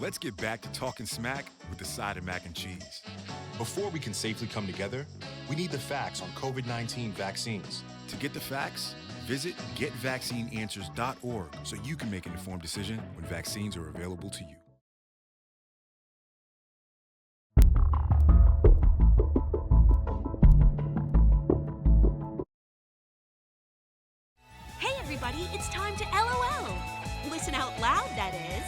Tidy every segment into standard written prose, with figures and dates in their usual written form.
let's get back to talking smack with the side of mac and cheese. Before we can safely come together, we need the facts on COVID-19 vaccines. To get the facts, visit getvaccineanswers.org so you can make an informed decision when vaccines are available to you. Hey everybody, it's time to LOL. Listen out loud, that is.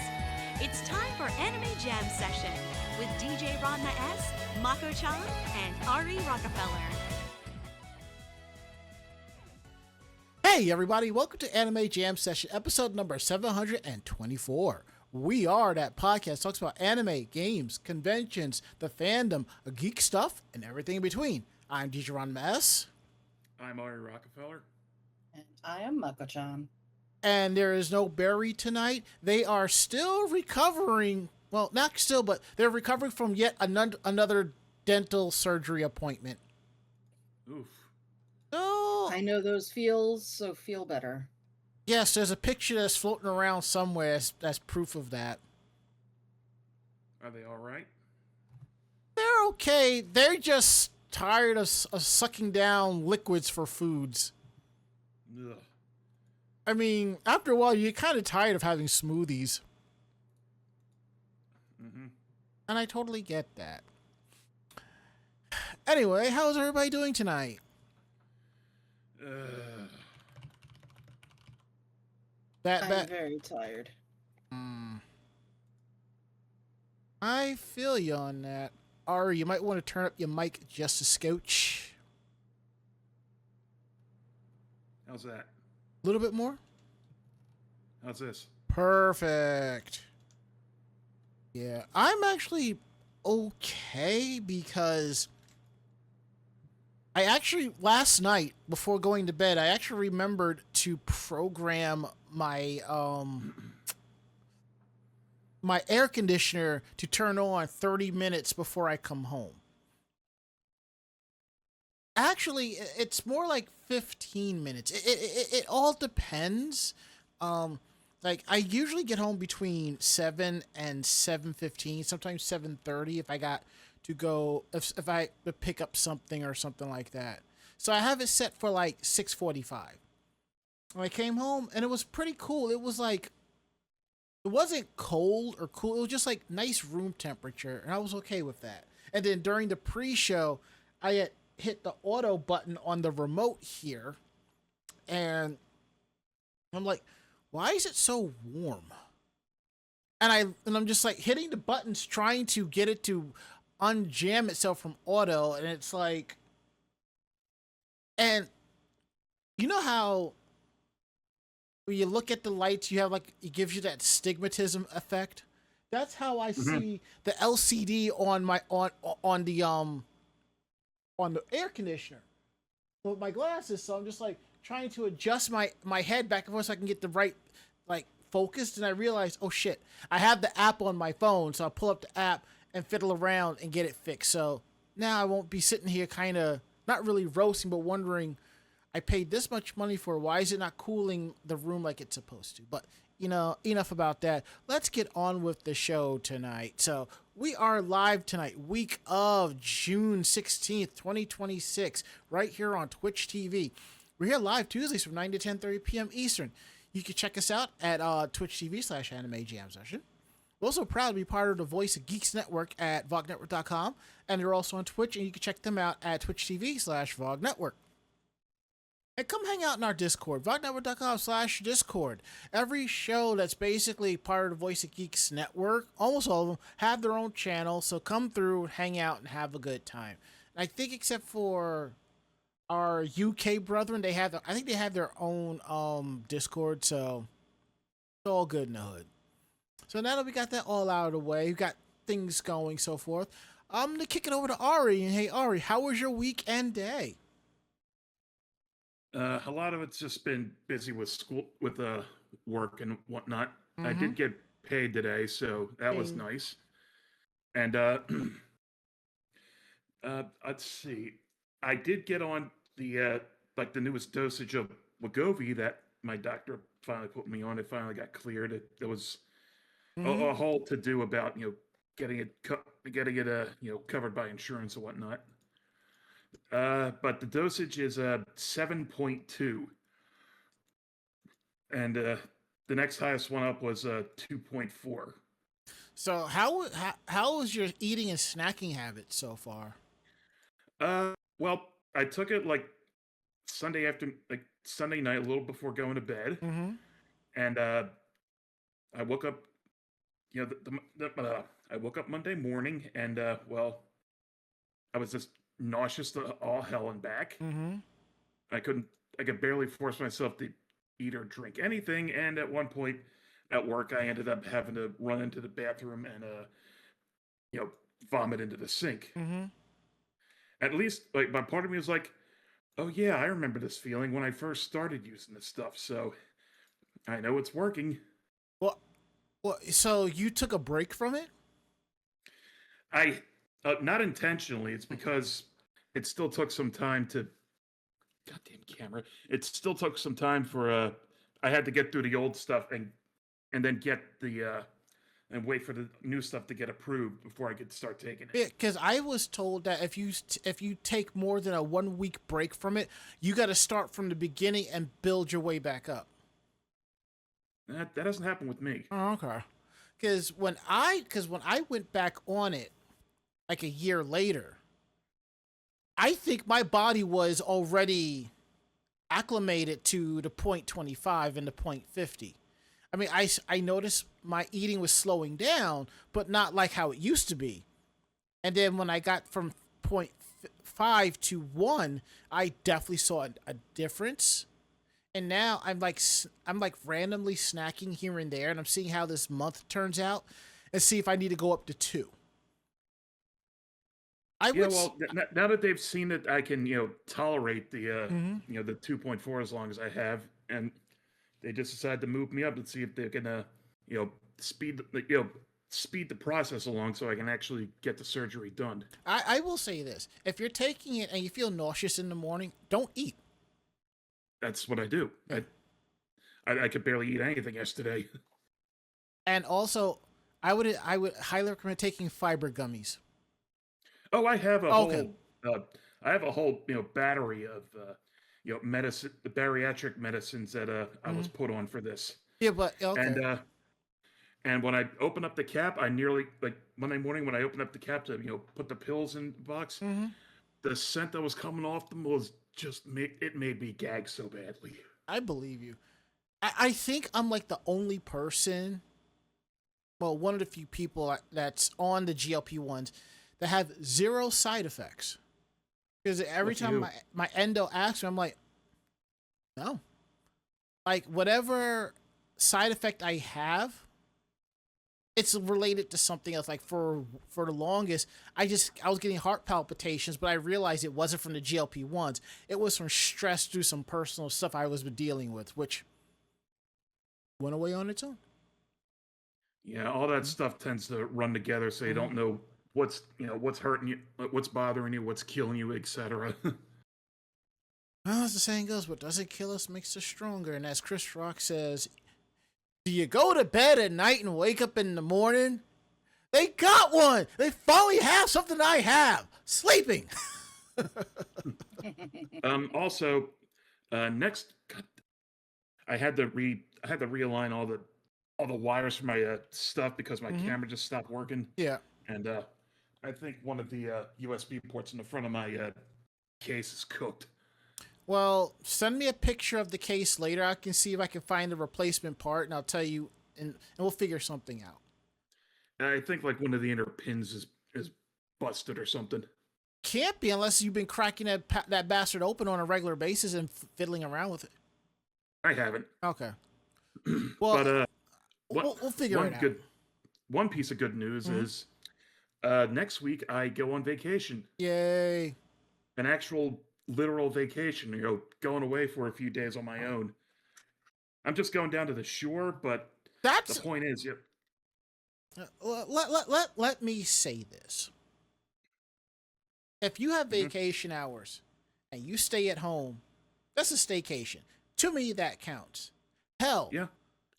It's time for Anime Jam Session with DJ Ranma S, Mako-chan, and Ari Rockefeller. Hey everybody, welcome to Anime Jam Session, episode number 724. We are that podcast that talks about anime, games, conventions, the fandom, geek stuff, and everything in between. I'm DJ Ranma S. I'm Ari Rockefeller. And I am Mako-chan. And there is no Barry tonight. They are still recovering. Well, not still, but they're recovering from yet another dental surgery appointment. Oof. So, I know those feels, so feel better. yes, there's a picture that's floating around somewhere that's proof of that. Are they all right? They're okay. They're just tired of sucking down liquids for foods. Ugh. I mean, after a while, you're kind of tired of having smoothies. Mm-hmm. And I totally get that. Anyway, how's everybody doing tonight? I'm very tired. I feel you on that. Ari, you might want to turn up your mic just a scotch. How's that? A little bit more? How's this? Perfect. Yeah, I'm actually okay because I actually, last night before going to bed, I actually remembered to program my my air conditioner to turn on 30 minutes before I come home. Actually, it's more like 15 minutes. It all depends. Like I usually get home between 7 and 7:15, sometimes 7:30 if I got to go if I to pick up something or something like that. So I have it set for like 6:45. When I came home and it was pretty cool. It was like it wasn't cold or cool. It was just like nice room temperature, and I was okay with that. And then during the pre-show, I had hit the auto button on the remote here, and I'm like, why is it so warm? And I'm just like hitting the buttons trying to get it to unjam itself from auto, and it's like, and you know how when you look at the lights, you have like it gives you that stigmatism effect. That's how I see the LCD on my on the air conditioner with my glasses. So I'm just like trying to adjust my head back and forth so I can get the right like focused. And I realized, oh shit, I have the app on my phone, so I'll pull up the app and fiddle around and get it fixed. So now I won't be sitting here kind of not really roasting, but wondering, I paid this much money for it. Why is it not cooling the room like it's supposed to? But, you know, enough about that. Let's get on with the show tonight. So we are live tonight, week of June 16th, 2026, right here on Twitch TV. We're here live Tuesdays from 9 to 10:30 p.m. Eastern. You can check us out at Twitch TV/Anime Jam Session. We're also proud to be part of the Voice of Geeks Network at VogNetwork.com. And they're also on Twitch, and you can check them out at Twitch TV/VogNetwork. And come hang out in our Discord, vognetwork.com/Discord. Every show that's basically part of the Voice of Geeks Network, almost all of them, have their own channel. So come through, hang out, and have a good time. And I think except for our UK brethren, I think they have their own Discord, so it's all good in the hood. So now that we got that all out of the way, we've got things going, so forth, I'm going to kick it over to Ari. And hey, Ari, how was your week and day? A lot of it's just been busy with school, with work and whatnot. I did get paid today, so that was nice. And let's see, I did get on the like the newest dosage of Wegovy that my doctor finally put me on. It finally got cleared. It was a whole to do about getting it covered by insurance and whatnot. But the dosage is 7.2, and the next highest one up was 2.4. So how is your eating and snacking habit so far? Well, I took it like Sunday night, a little before going to bed, Mm-hmm. and I woke up. I woke up Monday morning, and well, I was just nauseous to all hell and back. Mm-hmm. I could barely force myself to eat or drink anything, and at one point at work, I ended up having to run into the bathroom and you know, vomit into the sink. Mm-hmm. At least, like, my part of me was like, oh yeah, I remember this feeling when I first started using this stuff, so I know it's working. Well, so you took a break from it? I not intentionally. It's because it still took some time to. Goddamn camera! It still took some time for. I had to get through the old stuff and then get the and wait for the new stuff to get approved before I could start taking it. Yeah, because I was told that if you take more than a 1 week break from it, you got to start from the beginning and build your way back up. That doesn't happen with me. Oh, okay. Because when I went back on it, like a year later, I think my body was already acclimated to the 0.25 and the 0.50. I mean, I noticed my eating was slowing down, but not like how it used to be. And then when I got from 0.5 to 1, I definitely saw a difference. And now I'm like randomly snacking here and there, and I'm seeing how this month turns out, and see if I need to go up to 2. Now that they've seen that I can, tolerate the, Mm-hmm. the 2.4 as long as I have, and they just decided to move me up and see if they're gonna, speed the process along so I can actually get the surgery done. I will say this: if you're taking it and you feel nauseous in the morning, don't eat. That's what I do. Yeah. I could barely eat anything yesterday. And also, I would highly recommend taking fiber gummies. Oh, I have a Okay. whole battery of medicine, the bariatric medicines that I was put on for this. Yeah, but okay. And when I open up the cap, I nearly, like, Monday morning when I opened up the cap to put the pills in the box, Mm-hmm. the scent that was coming off them was just it made me gag so badly. I believe you. I think I'm like the only person, well, one of the few people that's on the GLP-1s that have 0 side effects. Because every Look time you. my endo asks me, I'm like, no. Like, whatever side effect I have, it's related to something else. Like, for the longest, I was getting heart palpitations, but I realized it wasn't from the GLP-1s. It was from stress through some personal stuff I was dealing with, which went away on its own. Yeah, all that stuff tends to run together, so you don't know what's hurting you, what's bothering you, what's killing you, etc. Well, as the saying goes, what doesn't kill us makes us stronger. And as Chris Rock says, do you go to bed at night and wake up in the morning? They got one. They finally have something I have. Sleeping. Also, next, God, I had to realign all the wires for my stuff because my camera just stopped working. Yeah. And I think one of the USB ports in the front of my case is cooked. Well, send me a picture of the case later. I can see if I can find a replacement part, and I'll tell you, and we'll figure something out. And I think like one of the inner pins is busted or something. Can't be unless you've been cracking that bastard open on a regular basis and fiddling around with it. I haven't. Okay. Well, But we'll figure it out. One piece of good news is next week I go on vacation. Yay. An actual literal vacation, going away for a few days on my own. I'm just going down to the shore, but the point is, let me say this. If you have vacation hours and you stay at home, that's a staycation. To me, that counts. Hell, yeah.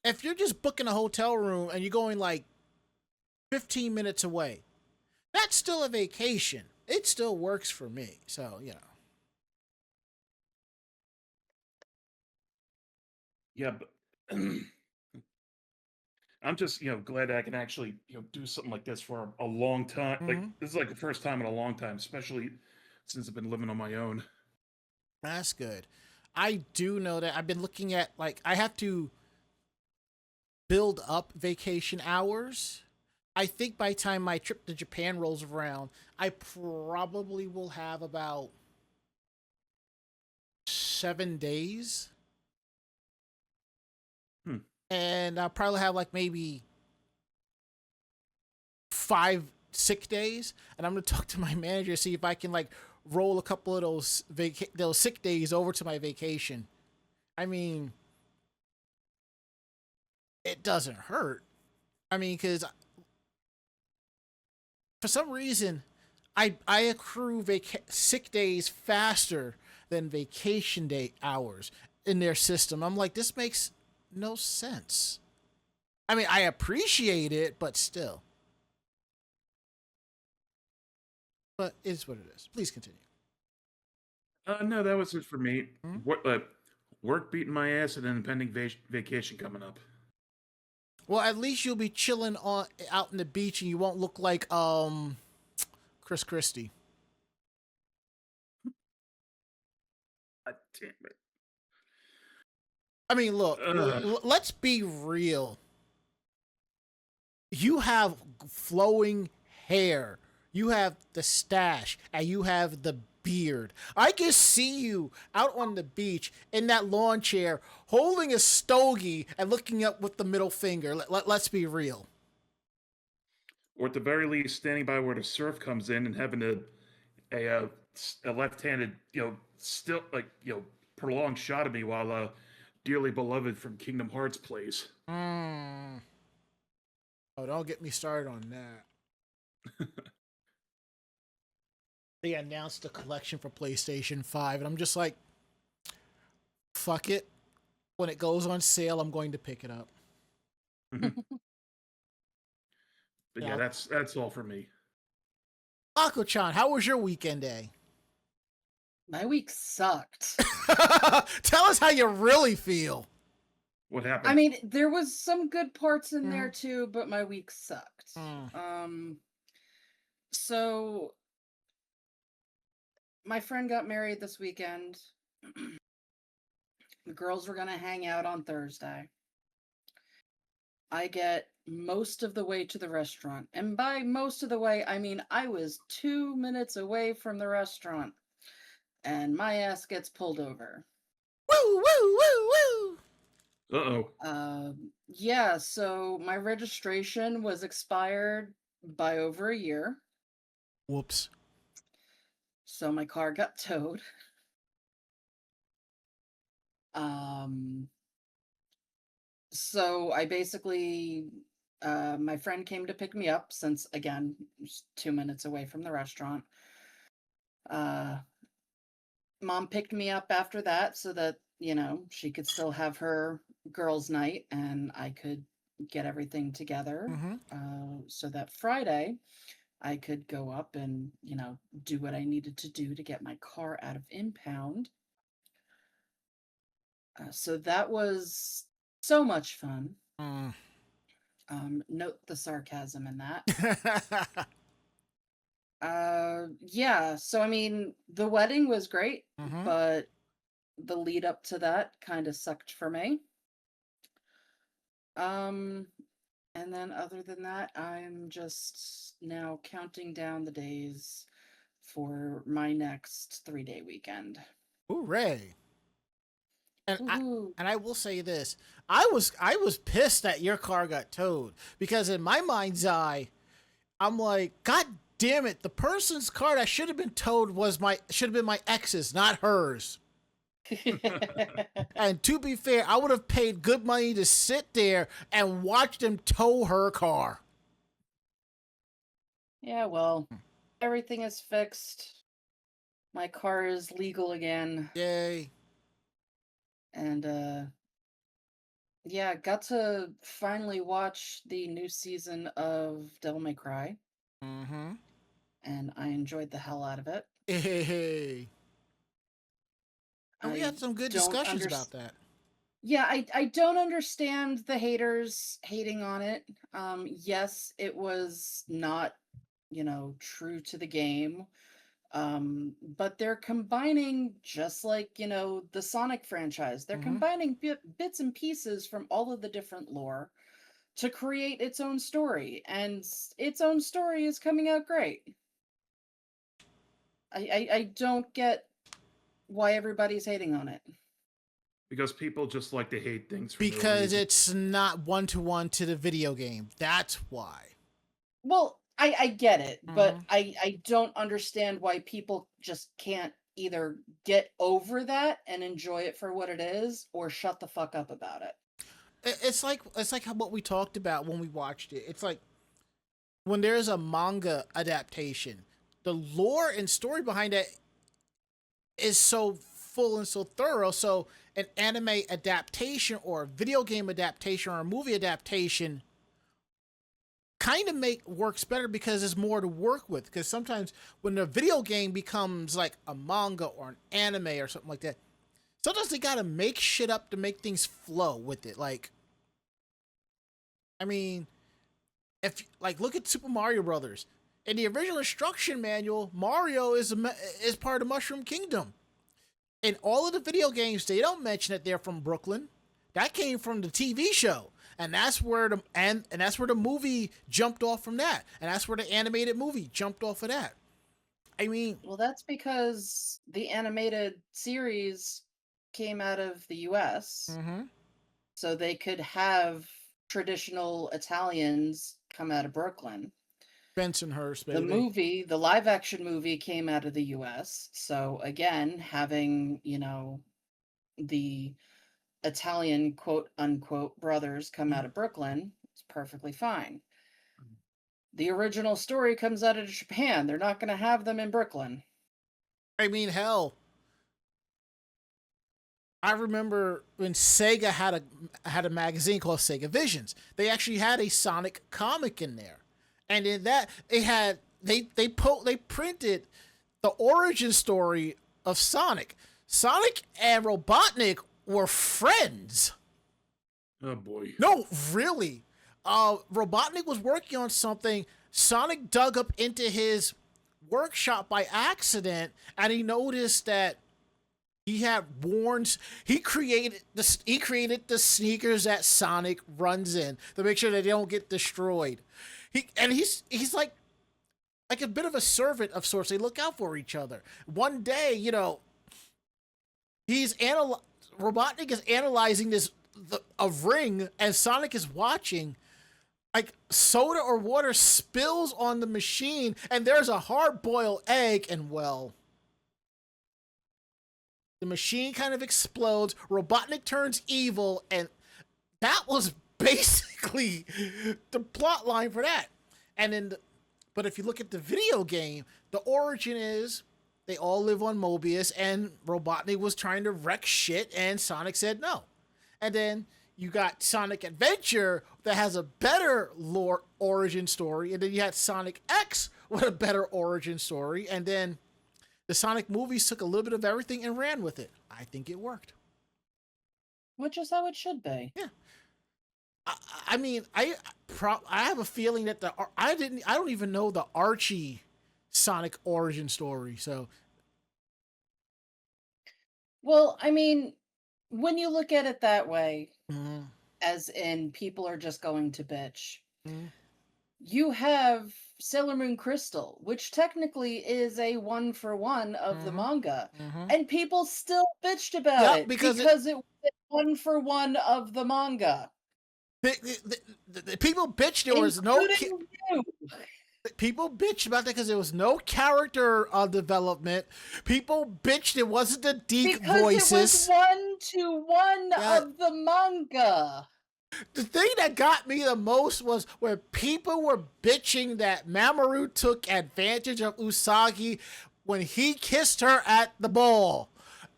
if you're just booking a hotel room and you're going like 15 minutes away, that's still a vacation. It still works for me. So, you know. Yeah, but I'm just, glad I can actually, do something like this for a long time. Like, Mhm. this is like the first time in a long time, especially since I've been living on my own. That's good. I do know that I've been looking at, like, I have to build up vacation hours. I think by the time my trip to Japan rolls around, I probably will have about 7 days. Hmm. And I'll probably have like maybe 5 sick days. And I'm going to talk to my manager, see if I can like roll a couple of those sick days over to my vacation. I mean, it doesn't hurt. I mean, because for some reason, I accrue sick days faster than vacation day hours in their system. I'm like, this makes no sense. I mean, I appreciate it, but still. But it is what it is. Please continue. No, that was it for me. Hmm? Work beating my ass and then pending vacation coming up. Well, at least you'll be chilling out in the beach, and you won't look like Chris Christie. God damn it. I mean, look, let's be real. You have flowing hair, you have the stash, and you have the beard. I can see you out on the beach in that lawn chair holding a stogie and looking up with the middle finger. Let's be real. Or at the very least, standing by where the surf comes in and having a left-handed, still prolonged shot of me while dearly beloved from Kingdom Hearts plays. Oh, don't get me started on that. They announced the collection for PlayStation 5, and I'm just like, fuck it. When it goes on sale, I'm going to pick it up. But yeah, that's all for me. Ako-chan, how was your weekend day? My week sucked. Tell us how you really feel. What happened? I mean, there was some good parts in there too, but my week sucked. So my friend got married this weekend. The girls were going to hang out on Thursday. I get most of the way to the restaurant. And by most of the way, I mean I was 2 minutes away from the restaurant. And my ass gets pulled over. Woo, woo, woo, woo. Uh-oh. Yeah, so my registration was expired by over a year. Whoops. So my car got towed. So I basically, my friend came to pick me up since, again, just 2 minutes away from the restaurant. Mom picked me up after that so that, she could still have her girls' night and I could get everything together. So that Friday I could go up and, do what I needed to do to get my car out of impound. So that was so much fun. Note the sarcasm in that. Yeah, so I mean, the wedding was great, but the lead up to that kind of sucked for me. And then other than that, I'm just now counting down the days for my next 3-day weekend. Hooray. And I will say this. I was pissed that your car got towed because in my mind's eye, I'm like, God damn it, the person's car that should have been towed should have been my ex's, not hers. And to be fair, I would have paid good money to sit there and watch them tow her car. Yeah, well, everything is fixed. My car is legal again. Yay. And Yeah, got to finally watch the new season of Devil May Cry, Mm-hmm. and I enjoyed the hell out of it. Hey. And we I had some good don't discussions about understand. that. Yeah, I don't understand the haters hating on it. Yes, it was not, true to the game. But they're combining, just like, the Sonic franchise, they're Mm-hmm. combining bits and pieces from all of the different lore to create its own story, and its own story is coming out great. I don't get why everybody's hating on it. Because people just like to hate things for no Because reason. it's not one-to-one to the video game. That's why. Well, I get it, Mm-hmm. but I don't understand why people just can't either get over that and enjoy it for what it is, or shut the fuck up about it. It's like what we talked about when we watched it. It's like when there's a manga adaptation, the lore and story behind it is so full and so thorough. So an anime adaptation or a video game adaptation or a movie adaptation kind of make works better because there's more to work with. Because sometimes when the video game becomes like a manga or an anime or something like that, sometimes they gotta make shit up to make things flow with it. Like, I mean, if like look at Super Mario Brothers. In the original instruction manual, Mario is part of Mushroom Kingdom. In all of the video games, they don't mention that they're from Brooklyn. That came from the TV show, and that's where the movie jumped off from that, and that's where the animated movie jumped off of that. I mean, Well, that's because the animated series came out of the US, mm-hmm. so they could have traditional Italians come out of Brooklyn. Bensonhurst, The baby. movie, the live action movie came out of the US, so again, having, the Italian quote unquote brothers come out of Brooklyn is perfectly fine. The original story comes out of Japan. They're not going to have them in Brooklyn. I mean, hell, I remember when Sega had a magazine called Sega Visions. They actually had a Sonic comic in there, and in that they printed the origin story of Sonic. Sonic and Robotnik were friends. Oh boy. No, really. Robotnik was working on something. Sonic dug up into his workshop by accident, and he noticed that he had worn. He created the sneakers that Sonic runs in to make sure that they don't get destroyed. He's like a bit of a servant of sorts. They look out for each other. One day, Robotnik is analyzing a ring, and Sonic is watching. Like soda or water spills on the machine, and there's a hard-boiled egg, and well, the machine kind of explodes. Robotnik turns evil, and that was basically the plot line for that. And then, but if you look at the video game, the origin is they all live on Mobius, and Robotnik was trying to wreck shit, and Sonic said no. And then you got Sonic Adventure that has a better lore origin story, and then you had Sonic X with a better origin story, and then the Sonic movies took a little bit of everything and ran with it. I think it worked. Which is how it should be. Yeah. I mean, I have a feeling that I don't even know the Archie Sonic origin story. So, Well, I mean, when you look at it that way, mm-hmm. as in people are just going to bitch, Mm-hmm. you have Sailor Moon Crystal, which technically is a 1-for-1 of the Mm-hmm. manga, Mm-hmm. and people still bitched about it because it was a 1-for-1 of the manga. the people bitched there was no You. people bitched about that because there was no character development. People bitched it wasn't the Deke Because voices. it was 1-to-1 of the manga. The thing that got me the most was where people were bitching that Mamoru took advantage of Usagi when he kissed her at the ball.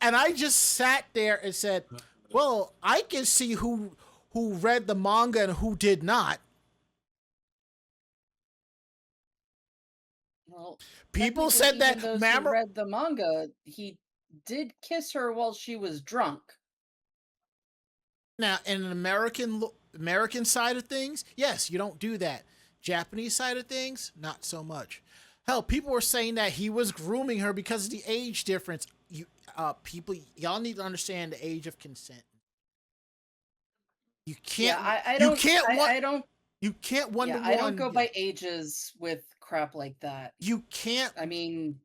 And I just sat there and said, well, I can see who who read the manga and who did not. Well, People technically, said that even those who read the manga, he did kiss her while she was drunk. Now, in an American side of things, yes, you don't do that. Japanese side of things, not so much. Hell, people were saying that he was grooming her because of the age difference. Y'all need to understand the age of consent. You can't. Yeah, I you don't. can't. I don't. You can't one to Yeah, one. I don't go by ages with crap like that. You can't. I mean,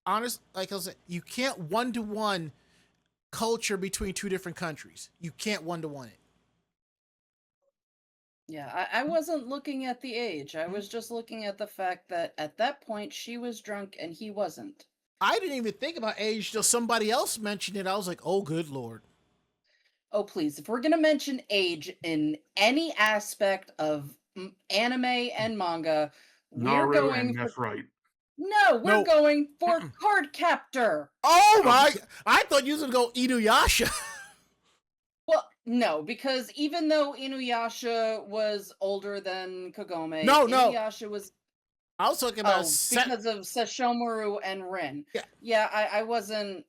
like I was saying, you can't one to one culture between two different countries. You can't one to one it. yeah, I wasn't looking at the age. I was just looking at the fact that at that point she was drunk and he wasn't. I didn't even think about age till somebody else mentioned it. I was like, oh, good Lord. Oh, please. If we're going to mention age in any aspect of anime and manga, we're Naru going and for... Nephrite. No, we're going for Card Captor. Oh my! I thought you was gonna go Inuyasha. Well, no, because even though Inuyasha was older than Kagome, No. Inuyasha was... I was talking about because of Sesshomaru and Rin. Yeah, I wasn't...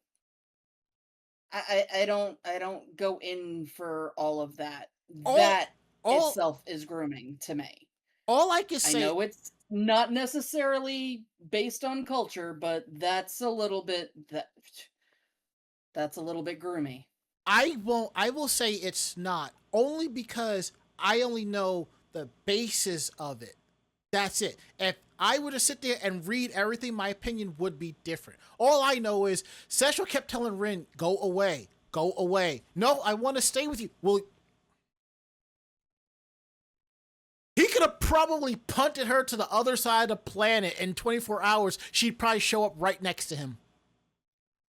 I don't go in for all of that. That itself is grooming to me. All I can say... I know it's not necessarily based on culture, but that's a little bit... That's a little bit groomy. I will say it's not, only because I only know the basis of it. That's it. If I were to sit there and read everything, my opinion would be different. All I know is Sessho kept telling Rin, go away. Go away. No, I want to stay with you. Well, he could have probably punted her to the other side of the planet in 24 hours. She'd probably show up right next to him.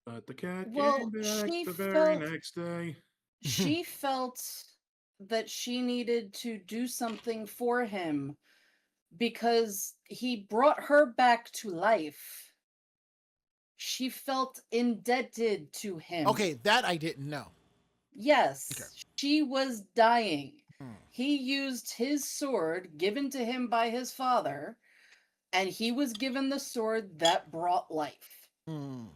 But the cat came back the very next day. She felt that she needed to do something for him because he brought her back to life. She felt indebted to him. Okay, that I didn't know. Yes, okay. She was dying. He used his sword given to him by his father, and he was given the sword that brought life.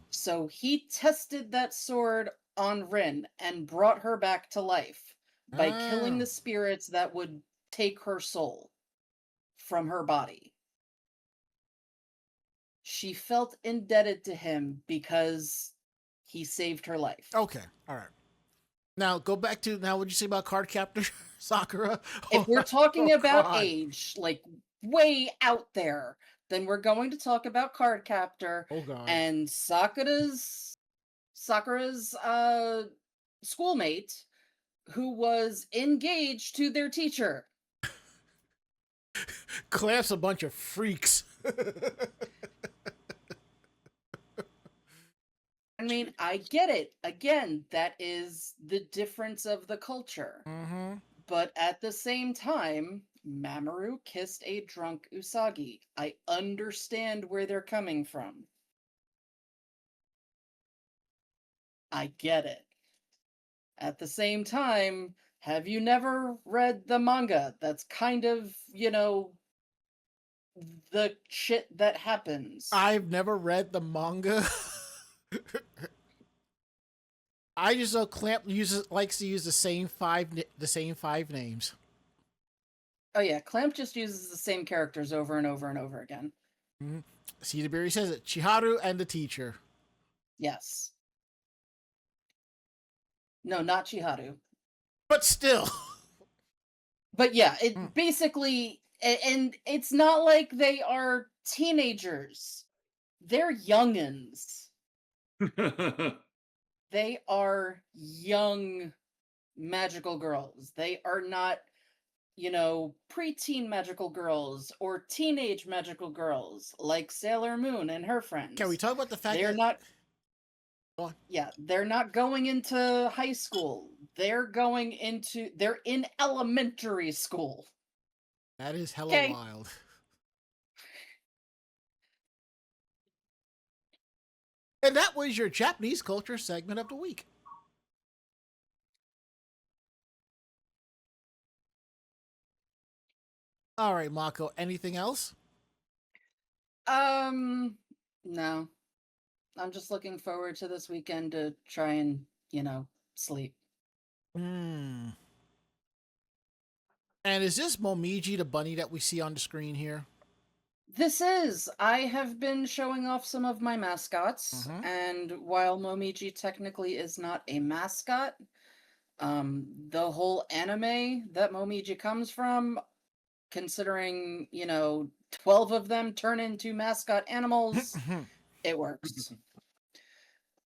So he tested that sword on Rin and brought her back to life by killing the spirits that would take her soul from her body. She felt indebted to him because he saved her life. Okay, all right. Now go back to what'd you say about Card Captor Sakura? If we're talking about age, like way out there, then we're going to talk about Card Captor and Sakura's schoolmate who was engaged to their teacher. Clamp's a bunch of freaks. I mean, I get it. Again, that is the difference of the culture. But at the same time, Mamoru kissed a drunk Usagi. I understand where they're coming from. I get it. At the same time, have you never read the manga? That's kind of, the shit that happens. I've never read the manga. I just know Clamp likes to use the same five names. Oh yeah, Clamp just uses the same characters over and over and over again. See, the Berry says it. Chiharu and the teacher. Yes. No, not Chiharu. But still. But yeah, it basically, and it's not like they are teenagers. They're youngins. They are young magical girls. They are not, preteen magical girls or teenage magical girls like Sailor Moon and her friends. Can we talk about the fact they're that... not... Go on. Yeah, they're not going into high school. They're in elementary school. That is hella wild. And that was your Japanese culture segment of the week. All right, Mako. Anything else? Um, no. I'm just looking forward to this weekend to try and, sleep. Hmm. And is this Momiji, the bunny that we see on the screen here? This is. I have been showing off some of my mascots, Mm-hmm. and while Momiji technically is not a mascot, the whole anime that Momiji comes from, considering, 12 of them turn into mascot animals, it works.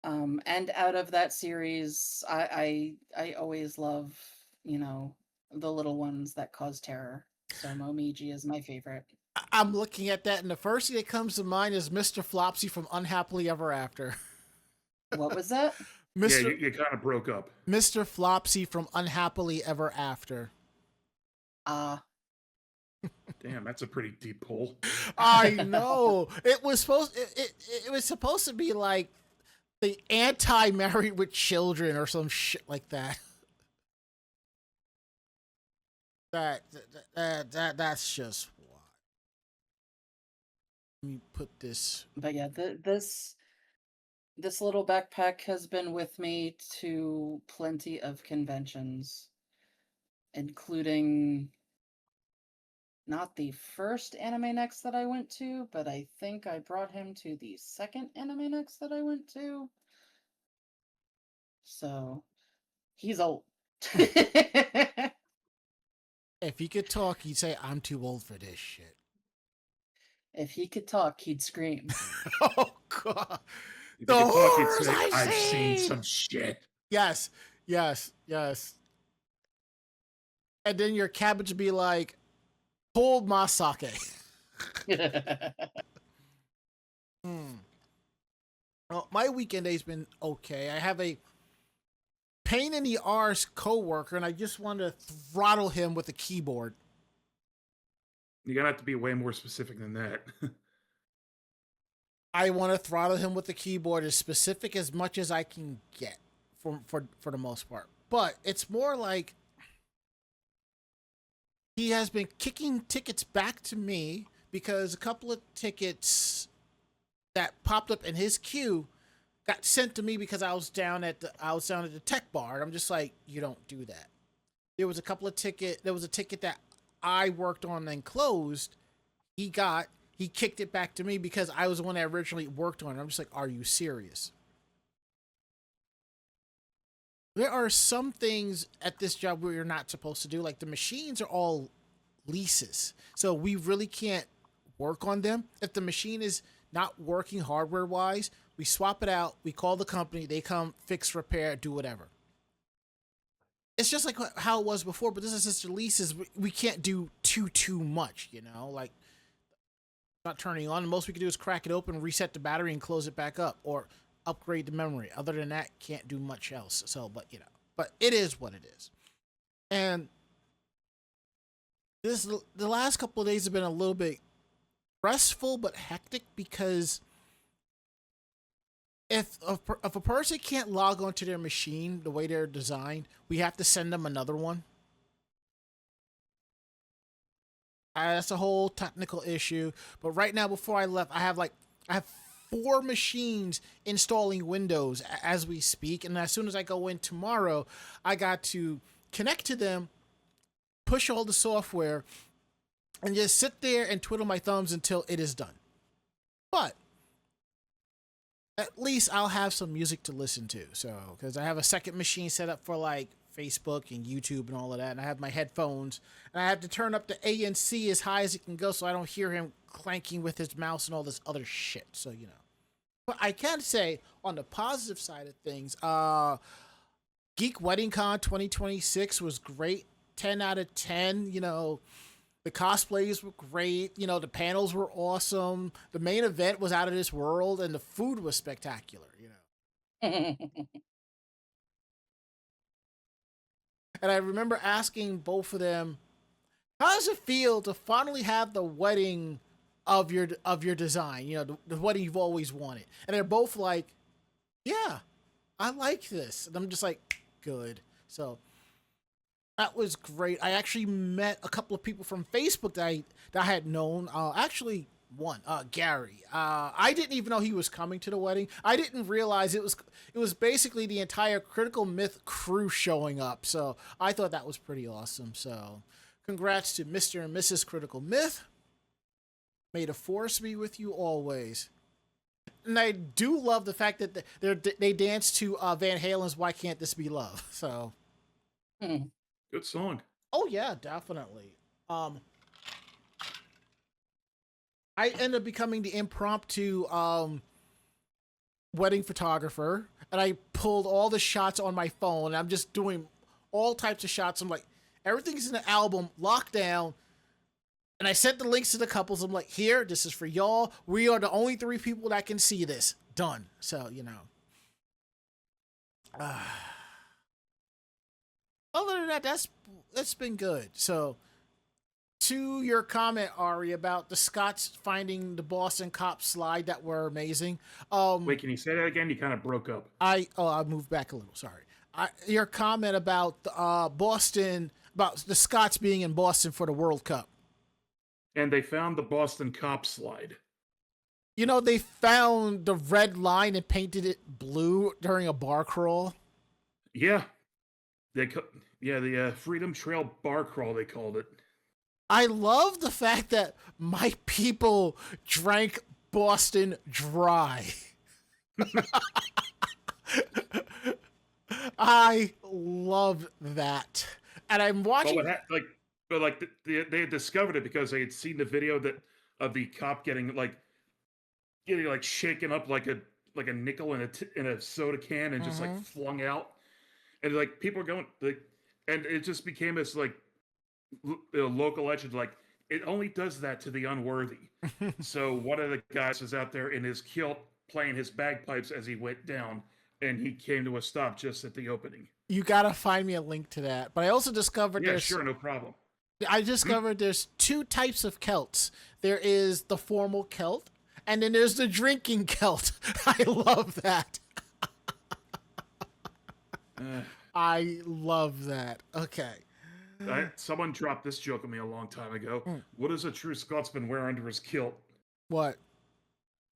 And out of that series, I always love, the little ones that cause terror. So Momiji is my favorite. I'm looking at that, and the first thing that comes to mind is Mr. Flopsy from Unhappily Ever After. What was that? Yeah, Mr. you kind of broke up. Mr. Flopsy from Unhappily Ever After. Damn, that's a pretty deep pull. I know. It was supposed to be like the anti-married with children or some shit like that. That's just why. Let me put this. But yeah, this little backpack has been with me to plenty of conventions, including not the first Anime Next that I went to, but I think I brought him to the second Anime Next that I went to. So he's old. If he could talk, he'd say, "I'm too old for this shit." If he could talk, he'd scream. Oh God! If The you could talk, you'd horrors say, I've I've seen seen!" some shit. Yes, yes, yes. And then your cabbage would be like, "Hold my sake." Hmm. Well, my weekend day's been okay. I have a pain in the arse coworker, and I just want to throttle him with a keyboard. You're going to have to be way more specific than that. I want to throttle him with the keyboard as specific as much as I can get for the most part. But it's more like he has been kicking tickets back to me because a couple of tickets that popped up in his queue got sent to me because I was down at the tech bar. And I'm just like, you don't do that. There was a ticket that I worked on and closed. He kicked it back to me because I was the one that originally worked on it. I'm just like, are you serious? There are some things at this job where you're not supposed to do. Like the machines are all leases. So we really can't work on them. If the machine is not working hardware wise, we swap it out. We call the company. They come fix, repair, do whatever. It's just like how it was before, but this is just the leases. We can't do too much, like not turning on. The most we can do is crack it open, reset the battery, and close it back up, or upgrade the memory. Other than that, can't do much else. So, but it is what it is. And the last couple of days have been a little bit stressful but hectic because if a person can't log onto their machine the way they're designed, we have to send them another one. That's a whole technical issue. But right now, before I left, I have 4 machines installing Windows as we speak. And as soon as I go in tomorrow, I got to connect to them, push all the software, and just sit there and twiddle my thumbs until it is done. But at least I'll have some music to listen to. So, because I have a second machine set up for like Facebook and YouTube and all of that, and I have my headphones, and I have to turn up the ANC as high as it can go so I don't hear him clanking with his mouse and all this other shit. So, But I can say, on the positive side of things, Geek Wedding Con 2026 was great. 10 out of 10, the cosplays were great. The panels were awesome. The main event was out of this world, and the food was spectacular, And I remember asking both of them, how does it feel to finally have the wedding of your design, the wedding you've always wanted? And they're both like, yeah, I like this. And I'm just like, good. So That was great. I actually met a couple of people from Facebook that I had known. Actually, one, Gary. I didn't even know he was coming to the wedding. I didn't realize it was basically the entire Critical Myth crew showing up. So I thought that was pretty awesome. So congrats to Mr. and Mrs. Critical Myth. May the force be with you always. And I do love the fact that they dance to Van Halen's "Why Can't This Be Love." So. Hmm. Good song. Oh yeah, definitely. I ended up becoming the impromptu wedding photographer, and I pulled all the shots on my phone. And I'm just doing all types of shots. I'm like, everything's in the album, locked down. And I sent the links to the couples. I'm like, here, this is for y'all. We are the only 3 people that can see this. Done. So, other than that, that's been good. So, to your comment, Ari, about the Scots finding the Boston cop slide that were amazing. Wait, can you say that again? You kind of broke up. I moved back a little. Sorry. Your comment about Boston, about the Scots being in Boston for the World Cup. And they found the Boston cop slide. They found the red line and painted it blue during a bar crawl. Yeah. The Freedom Trail bar crawl, they called it. I love the fact that my people drank Boston dry. I love that. And I'm watching... they had discovered it because they had seen the video of the cop getting shaken up like a nickel in a soda can and just flung out, and people are going and it just became this local legend. It only does that to the unworthy. So one of the guys was out there in his kilt playing his bagpipes as he went down, and he came to a stop just at the opening. You gotta find me a link to that. But I also discovered Sure, no problem. I discovered there's 2 types of Celts. There is the formal Celt, and then there's the drinking Celt. I love that. I love that. Okay. Someone dropped this joke on me a long time ago. What does a true Scotsman wear under his kilt? What?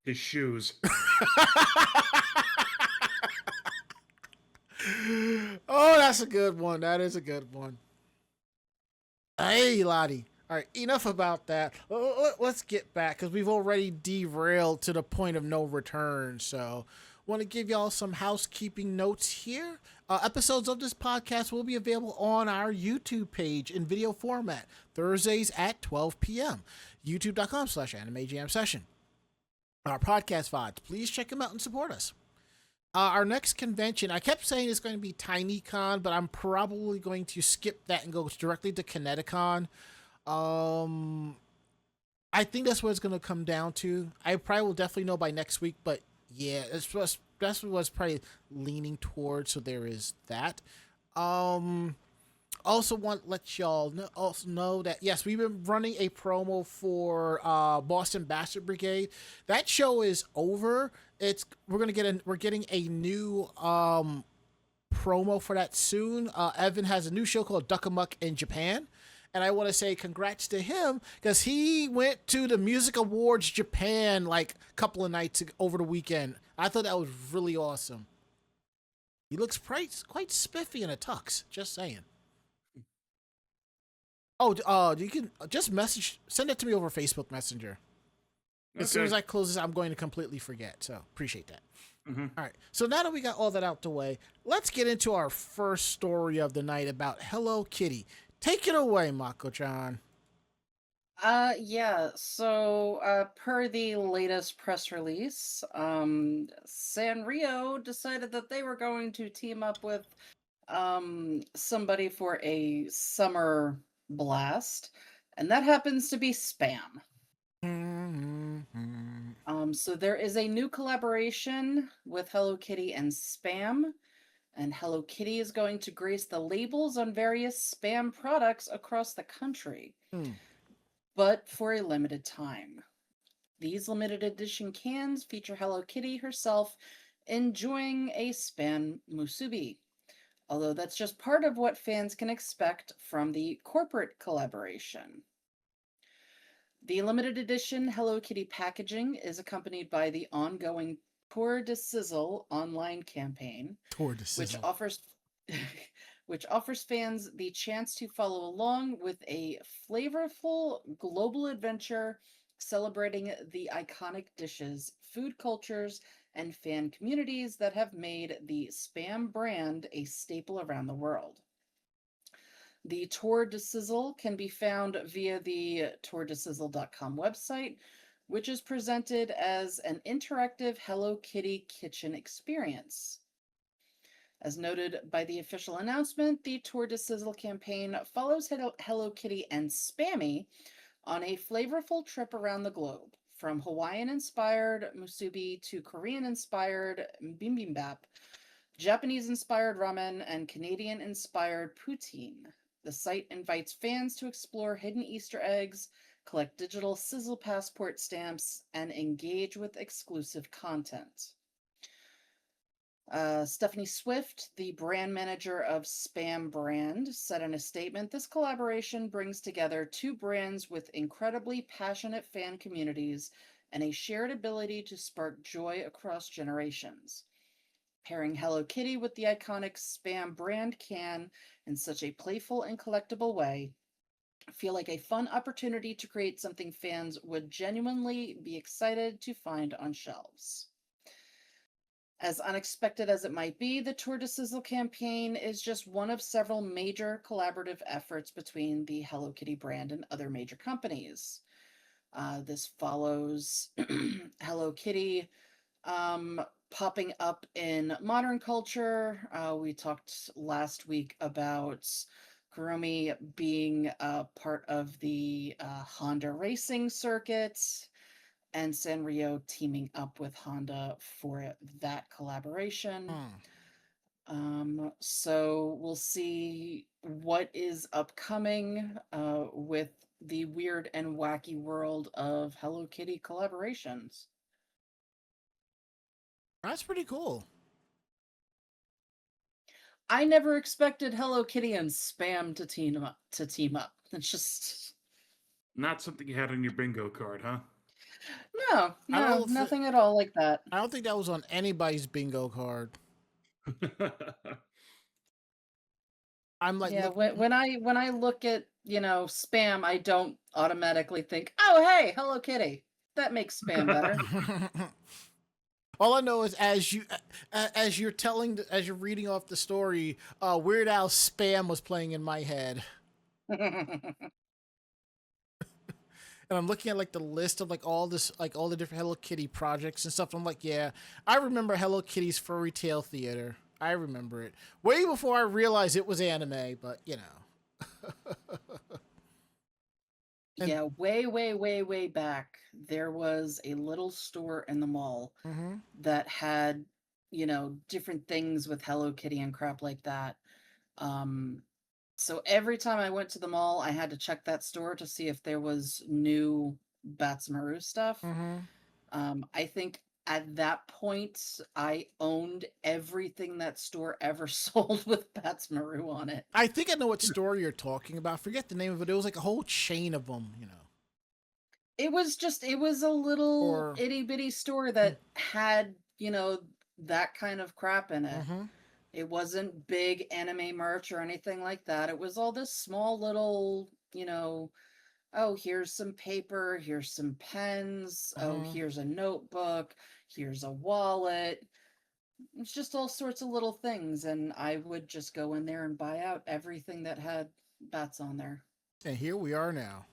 His shoes. Oh, that's a good one. That is a good one. Hey, Lottie. All right, enough about that. Let's get back, because we've already derailed to the point of no return. So, want to give y'all some housekeeping notes here. Episodes of this podcast will be available on our YouTube page in video format, Thursdays at 12 p.m. youtube.com/AnimeJamSession. Our podcast VODs, please check them out and support us. Our next convention, I kept saying it's going to be TinyCon, but I'm probably going to skip that and go directly to Kineticon. I think that's what it's going to come down to. I probably will definitely know by next week, but yeah, that's what I was probably leaning towards, so there is that. Also want to let y'all know that, yes, we've been running a promo for Boston Bastard Brigade. That show is over. We're getting a new promo for that soon. Evan has a new show called Duck Amuck in Japan. And I want to say congrats to him, because he went to the Music Awards Japan a couple of nights over the weekend. I thought that was really awesome. He looks quite spiffy in a tux, just saying. Oh, you can just send it to me over Facebook Messenger. As soon as I close this, I'm going to completely forget. So appreciate that. Mm-hmm. All right. So now that we got all that out the way, let's get into our first story of the night about Hello Kitty. Take it away, Mako-chan. Yeah. So, per the latest press release, Sanrio decided that they were going to team up with somebody for a summer blast, and that happens to be Spam. So there is a new collaboration with Hello Kitty and Spam, and Hello Kitty is going to grace the labels on various Spam products across the country, but for a limited time. These limited edition cans feature Hello Kitty herself enjoying a Spam musubi. although that's just part of what fans can expect from the corporate collaboration. The limited edition Hello Kitty packaging is accompanied by the ongoing Tour de Sizzle online campaign, Tour de which Sizzle. offers which offers fans the chance to follow along with a flavorful global adventure celebrating the iconic dishes, food cultures, and fan communities that have made the Spam brand a staple around the world. The Tour de Sizzle can be found via the tourdesizzle.com website, which is presented as an interactive Hello Kitty kitchen experience. As noted by the official announcement, the Tour de Sizzle campaign follows Hello Kitty and Spammy on a flavorful trip around the globe, from Hawaiian-inspired musubi to Korean-inspired bibimbap, Japanese-inspired ramen, and Canadian-inspired poutine. The site invites fans to explore hidden Easter eggs, collect digital Sizzle passport stamps, and engage with exclusive content. Stephanie Swift, the brand manager of Spam Brand, said in a statement, "This collaboration brings together two brands with incredibly passionate fan communities and a shared ability to spark joy across generations. Pairing Hello Kitty with the iconic Spam Brand can, in such a playful and collectible way, feel like a fun opportunity to create something fans would genuinely be excited to find on shelves." As unexpected as it might be, the Tour de Sizzle campaign is just one of several major collaborative efforts between the Hello Kitty brand and other major companies. This follows Hello Kitty popping up in modern culture. We talked last week about Kuromi being part of the Honda racing circuit, and Sanrio teaming up with Honda for that collaboration. So we'll see what is upcoming with the weird and wacky world of Hello Kitty collaborations. That's pretty cool. I never expected Hello Kitty and Spam to team up. It's just Not something you had on your bingo card, huh? no, nothing at all like that. I don't think that was on anybody's bingo card. I'm like, yeah, when I look at Spam, I don't automatically think, oh hey, Hello Kitty. That makes Spam better. all I know is as you're reading off the story, Weird Al Spam was playing in my head. And I'm looking at like the list of like all the different Hello Kitty projects and stuff. I'm like, yeah, I remember Hello Kitty's Furry Tale Theater. I remember it way before I realized it was anime, but you know. Yeah, way back, there was a little store in the mall that had, different things with Hello Kitty and crap like that. So every time I went to the mall, I had to check that store to see if there was new Batsumaru stuff. I think at that point, I owned everything that store ever sold with Batsumaru on it. I think I know what store you're talking about. I forget the name of it. It was like a whole chain of them, you know. It was a little itty bitty store that had, that kind of crap in it. It wasn't big anime merch or anything like that. It was all this small little, oh, here's some paper, here's some pens, oh, here's a notebook, here's a wallet. It's just all sorts of little things. And I would just go in there and buy out everything that had bats on there. And here we are now.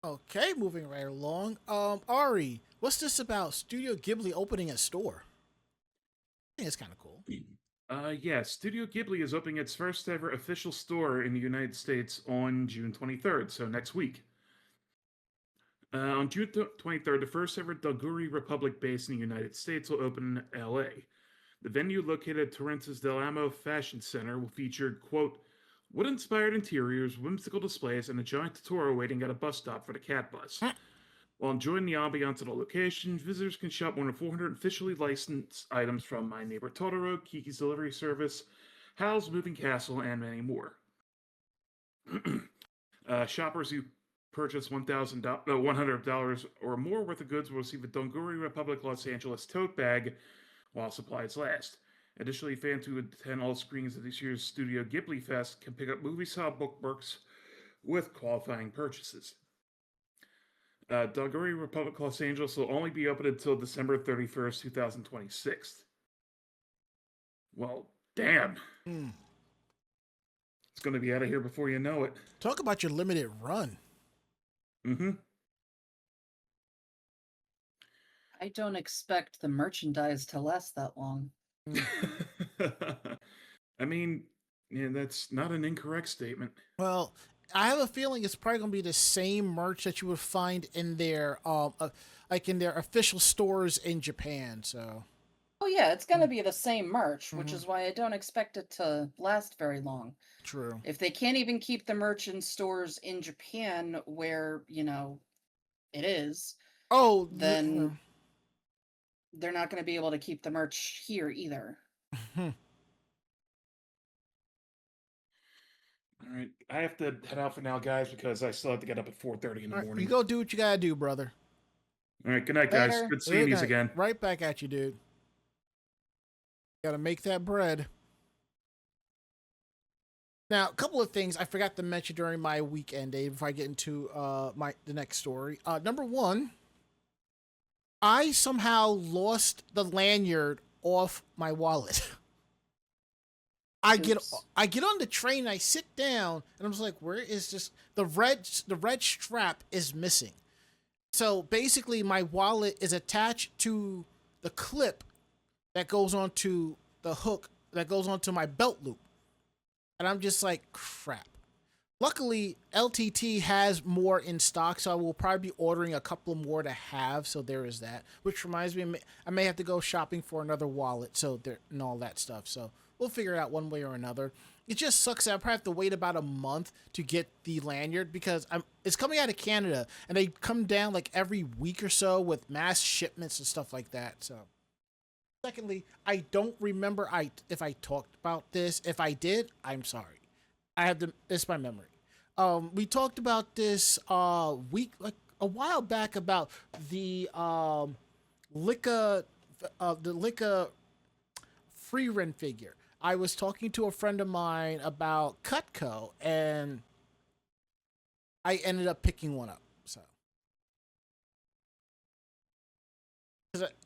Okay, moving right along. Ari, what's this about Studio Ghibli opening a store? I think it's kind of cool. Yeah, Studio Ghibli is opening its first ever official store in the United States on June 23rd, so next week. On June 23rd, the first ever Doguri Republic base in the United States will open in LA. The venue, located at Torrence's Del Amo Fashion Center, will feature, quote, wood-inspired interiors, whimsical displays, and a giant tutorial waiting at a bus stop for the cat bus. While enjoying the ambiance of the location, visitors can shop more than 400 officially licensed items from My Neighbor Totoro, Kiki's Delivery Service, Hal's Moving Castle, and many more. Shoppers who purchase $100 or more worth of goods will receive a Donguri Republic Los Angeles tote bag while supplies last. Additionally, fans who attend all screenings of this year's Studio Ghibli Fest can pick up movie-style bookmarks with qualifying purchases. Donguri Republic Los Angeles will only be open until December 31st, 2026. Well, damn. It's going to be out of here before you know it. Talk about your limited run. Mm-hmm. I don't expect the merchandise to last that long. I mean, yeah, that's not an incorrect statement. Well, I have a feeling it's probably going to be the same merch that you would find in their like in their official stores in Japan. So, Oh yeah, it's going to be the same merch, which is why I don't expect it to last very long. true. If they can't even keep the merch in stores in Japan where, it is, Oh, then they're not going to be able to keep the merch here either. All right, I have to head out for now, guys, because I still have to get up at 4:30 in the all right, morning. you go do what you gotta do, brother. All right, good night, guys. Later. Good seeing you Good night. again. Right back at you, dude. Gotta make that bread. Now, a couple of things I forgot to mention during my weekend day before I get into the next story. Number one, I somehow lost the lanyard off my wallet. I get on the train and I sit down and I was like, where is this? The red strap is missing. So basically my wallet is attached to the clip that goes onto the hook that goes onto my belt loop. And I'm just like, crap. Luckily, LTT has more in stock, so I will probably be ordering a couple more to have. So there is that. Which reminds me, I may have to go shopping for another wallet, so there and all that stuff. So we'll figure it out one way or another. It just sucks that I probably have to wait about a month to get the lanyard because it's coming out of Canada, and they come down like every week or so with mass shipments and stuff like that. So. Secondly, I don't remember if I talked about this. If I did, I'm sorry. It's my memory. We talked about this a while back about the Licca free rent figure. I was talking to a friend of mine about Cutco, and I ended up picking one up. So.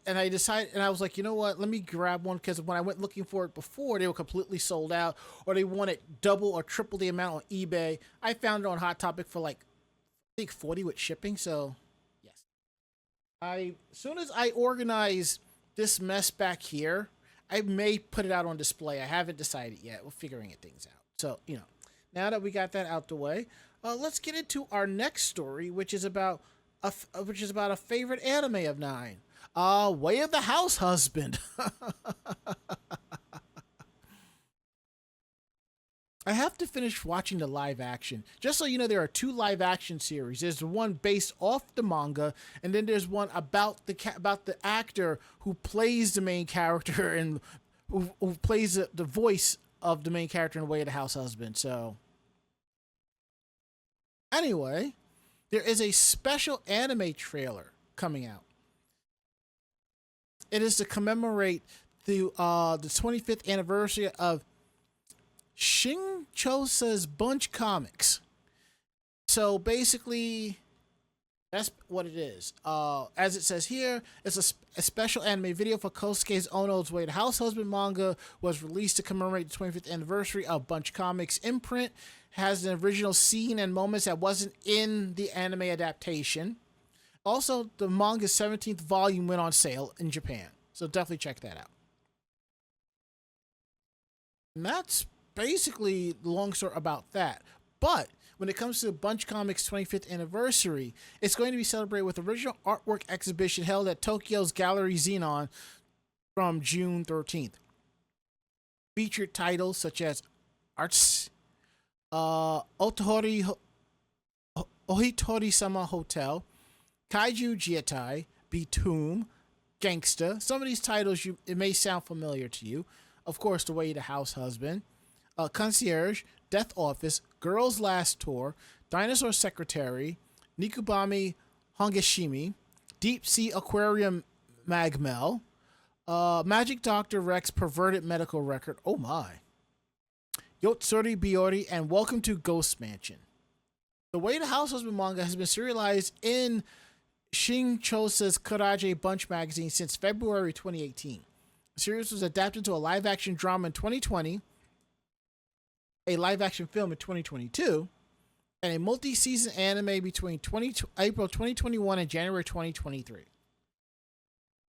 And I decided, and I was like, you know what? Let me grab one because when I went looking for it before, they were completely sold out, or they wanted double or triple the amount on eBay. I found it on Hot Topic for like, I think $40 with shipping. So, yes. As soon as I organize this mess back here, I may put it out on display. I haven't decided yet. We're figuring things out. So, now that we got that out the way, let's get into our next story, which is about a favorite anime of mine. Way of the Househusband. I have to finish watching the live action. Just so you know, there are 2 live action series. There's the one based off the manga, and then there's one about the actor who plays the main character and who plays the voice of the main character in Way of the Househusband. So, anyway, there is a special anime trailer coming out. It is to commemorate the 25th anniversary of Shin-Chosa's Bunch Comics. So basically, that's what it is. As it says here, it's a special anime video for Kosuke Ono's Way the Househusband manga was released to commemorate the 25th anniversary of Bunch Comics imprint. Has an original scene and moments that wasn't in the anime adaptation. Also, the manga's 17th volume went on sale in Japan, so definitely check that out. And that's basically the long story about that. But when it comes to Bunch Comics' 25th anniversary, it's going to be celebrated with original artwork exhibition held at Tokyo's Gallery Xenon from June 13th. Featured titles such as Arts, Ohitori-sama Hotel, Kaiju Jietai, Tomb, Gangsta. Some of these titles it may sound familiar to you. Of course, The Way to House Husband, Concierge, Death Office, Girls Last Tour, Dinosaur Secretary, Nikubami Hongishimi, Deep Sea Aquarium Magmel, Magic Doctor Rex Perverted Medical Record. Oh my. Yotsuri Biori, and Welcome to Ghost Mansion. The Way to House Husband manga has been serialized in Shinchosa's Karaje Bunch magazine since February 2018. The series was adapted to a live-action drama in 2020, a live-action film in 2022, and a multi-season anime between April 2021 and January 2023.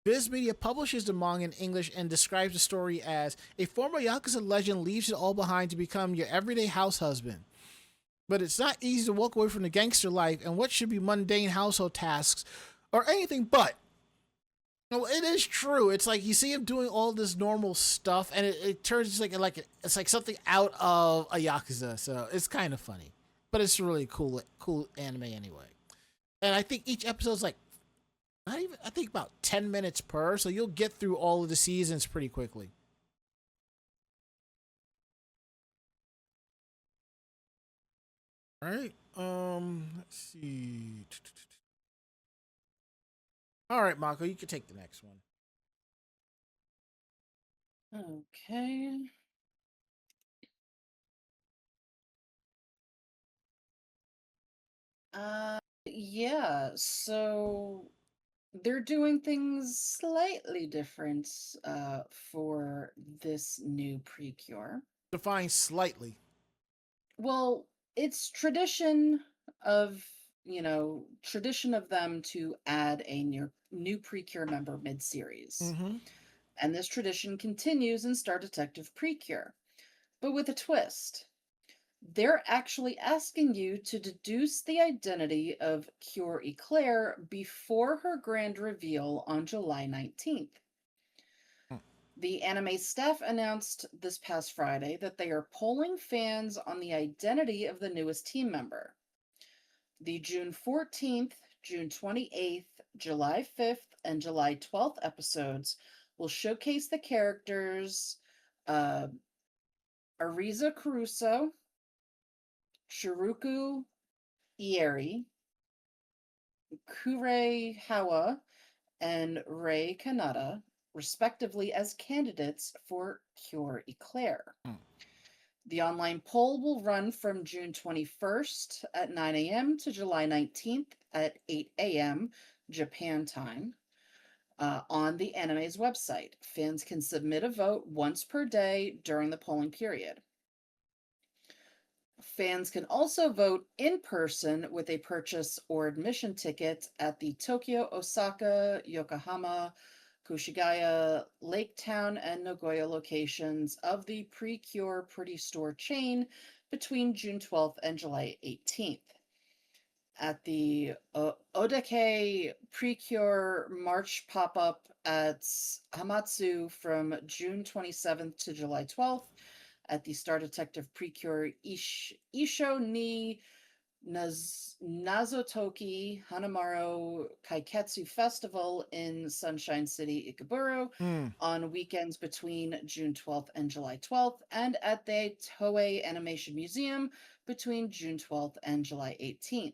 Viz Media publishes the manga in English and describes the story as a former Yakuza legend leaves it all behind to become your everyday house husband. But it's not easy to walk away from the gangster life and what should be mundane household tasks or anything but. No, it is true. It's like you see him doing all this normal stuff and it turns it's like something out of a Yakuza. So it's kind of funny. But it's really cool anime anyway. And I think each episode's like I think about 10 minutes per, so you'll get through all of the seasons pretty quickly. All right. Let's see. All right, Mako, you can take the next one. Okay. Yeah, so they're doing things slightly different for this new Precure. Define slightly. Well, it's tradition of them to add a new Precure member mid-series. Mm-hmm. And this tradition continues in Star Detective Precure, but with a twist. They're actually asking you to deduce the identity of Cure Eclair before her grand reveal on July 19th. The anime staff announced this past Friday that they are polling fans on the identity of the newest team member. The June 14th, June 28th, July 5th, and July 12th episodes will showcase the characters Ariza Caruso, Shiruku Ieri, Kurei Hawa, and Rei Kanata, respectively, as candidates for Cure Eclair. The online poll will run from June 21st at 9 a.m. to July 19th at 8 a.m. Japan time on the anime's website. Fans can submit a vote once per day during the polling period. Fans can also vote in person with a purchase or admission ticket at the Tokyo, Osaka, Yokohama, Kushigaya, Laketown, and Nagoya locations of the Precure Pretty Store chain between June 12th and July 18th. At the Odake Precure March pop-up at Hamatsu from June 27th to July 12th, at the Star Detective Precure Isho ni Nazotoki Hanamaru Kaiketsu Festival in Sunshine City, Ikeburo, on weekends between June 12th and July 12th, and at the Toei Animation Museum between June 12th and July 18th.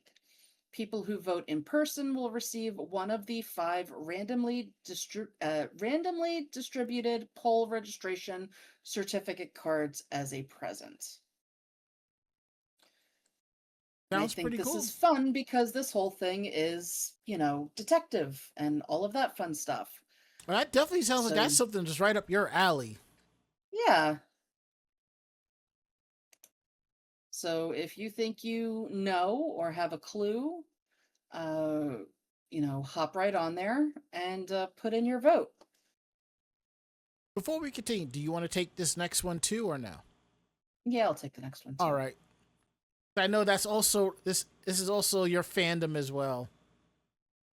People who vote in person will receive one of the 5 randomly distributed poll registration certificate cards as a present. Sounds I think pretty this cool. is fun because this whole thing is, detective and all of that fun stuff. Well, that definitely sounds like that's something just right up your alley. Yeah. So if you think you know or have a clue, hop right on there and put in your vote. Before we continue, do you want to take this next one too or no? Yeah, I'll take the next one too. All right. I know that's also this is also your fandom as well.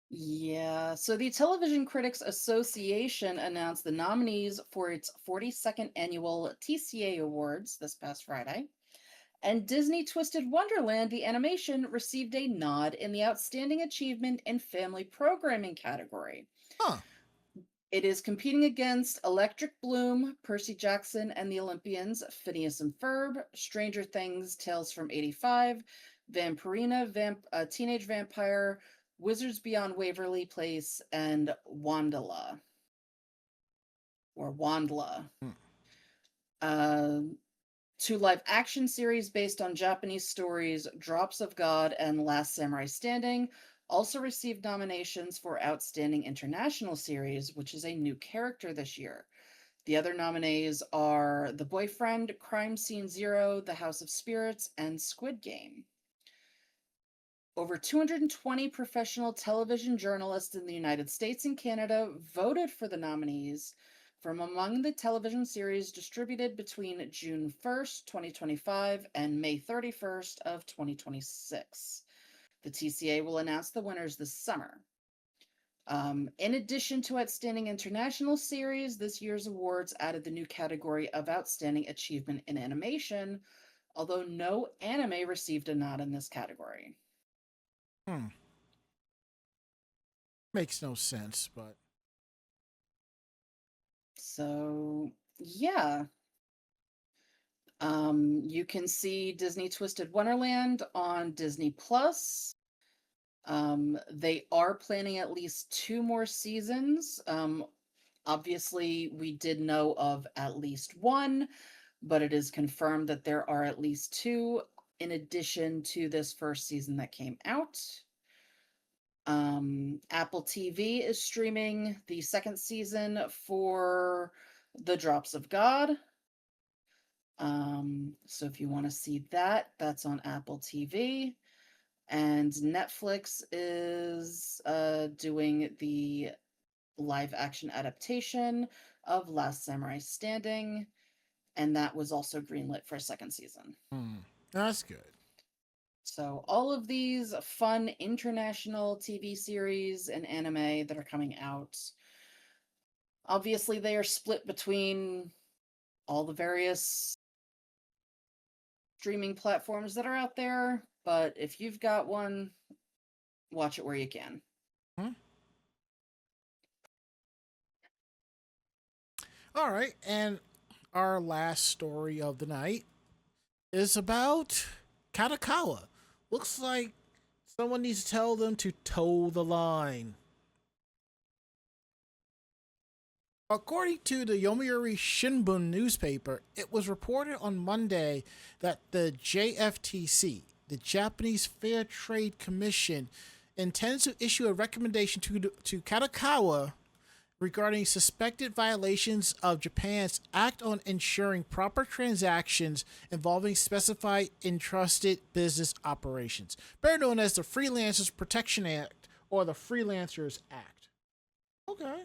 Yeah, so the Television Critics Association announced the nominees for its 42nd annual TCA Awards this past Friday. And Disney Twisted Wonderland, the animation, received a nod in the Outstanding Achievement in Family Programming category. Huh. It is competing against Electric Bloom, Percy Jackson and the Olympians, Phineas and Ferb, Stranger Things, Tales from '85, Vampirina, Teenage Vampire, Wizards Beyond Waverly Place, and Wandala. Or Wandla. Two live action series based on Japanese stories, Drops of God and Last Samurai Standing, also received nominations for Outstanding International Series, which is a new character this year. The other nominees are The Boyfriend, Crime Scene Zero, The House of Spirits, and Squid Game. Over 220 professional television journalists in the United States and Canada voted for the nominees from among the television series distributed between June 1st, 2025 and May 31st of 2026. The TCA will announce the winners this summer. In addition to Outstanding International Series, this year's awards added the new category of Outstanding Achievement in Animation, although no anime received a nod in this category. Makes no sense, but... So, yeah. You can see Disney Twisted Wonderland on Disney Plus. They are planning at least 2 more seasons. Obviously, we did know of at least 1, but it is confirmed that there are at least 2 in addition to this first season that came out. Apple TV is streaming the second season for The Drops of God. So if you want to see that, that's on Apple TV. And Netflix is doing the live action adaptation of Last Samurai Standing, and that was also greenlit for a second season. That's good. So all of these fun international TV series and anime that are coming out, obviously they are split between all the various streaming platforms that are out there, but if you've got one, watch it where you can. All right, and our last story of the night is about Kadokawa. Looks like someone needs to tell them to toe the line. According to the Yomiuri Shimbun newspaper, it was reported on Monday that the JFTC, the Japanese Fair Trade Commission, intends to issue a recommendation to Kadokawa regarding suspected violations of Japan's Act on Ensuring Proper Transactions involving specified entrusted business operations, better known as the Freelancers Protection Act or the Freelancers Act. Okay.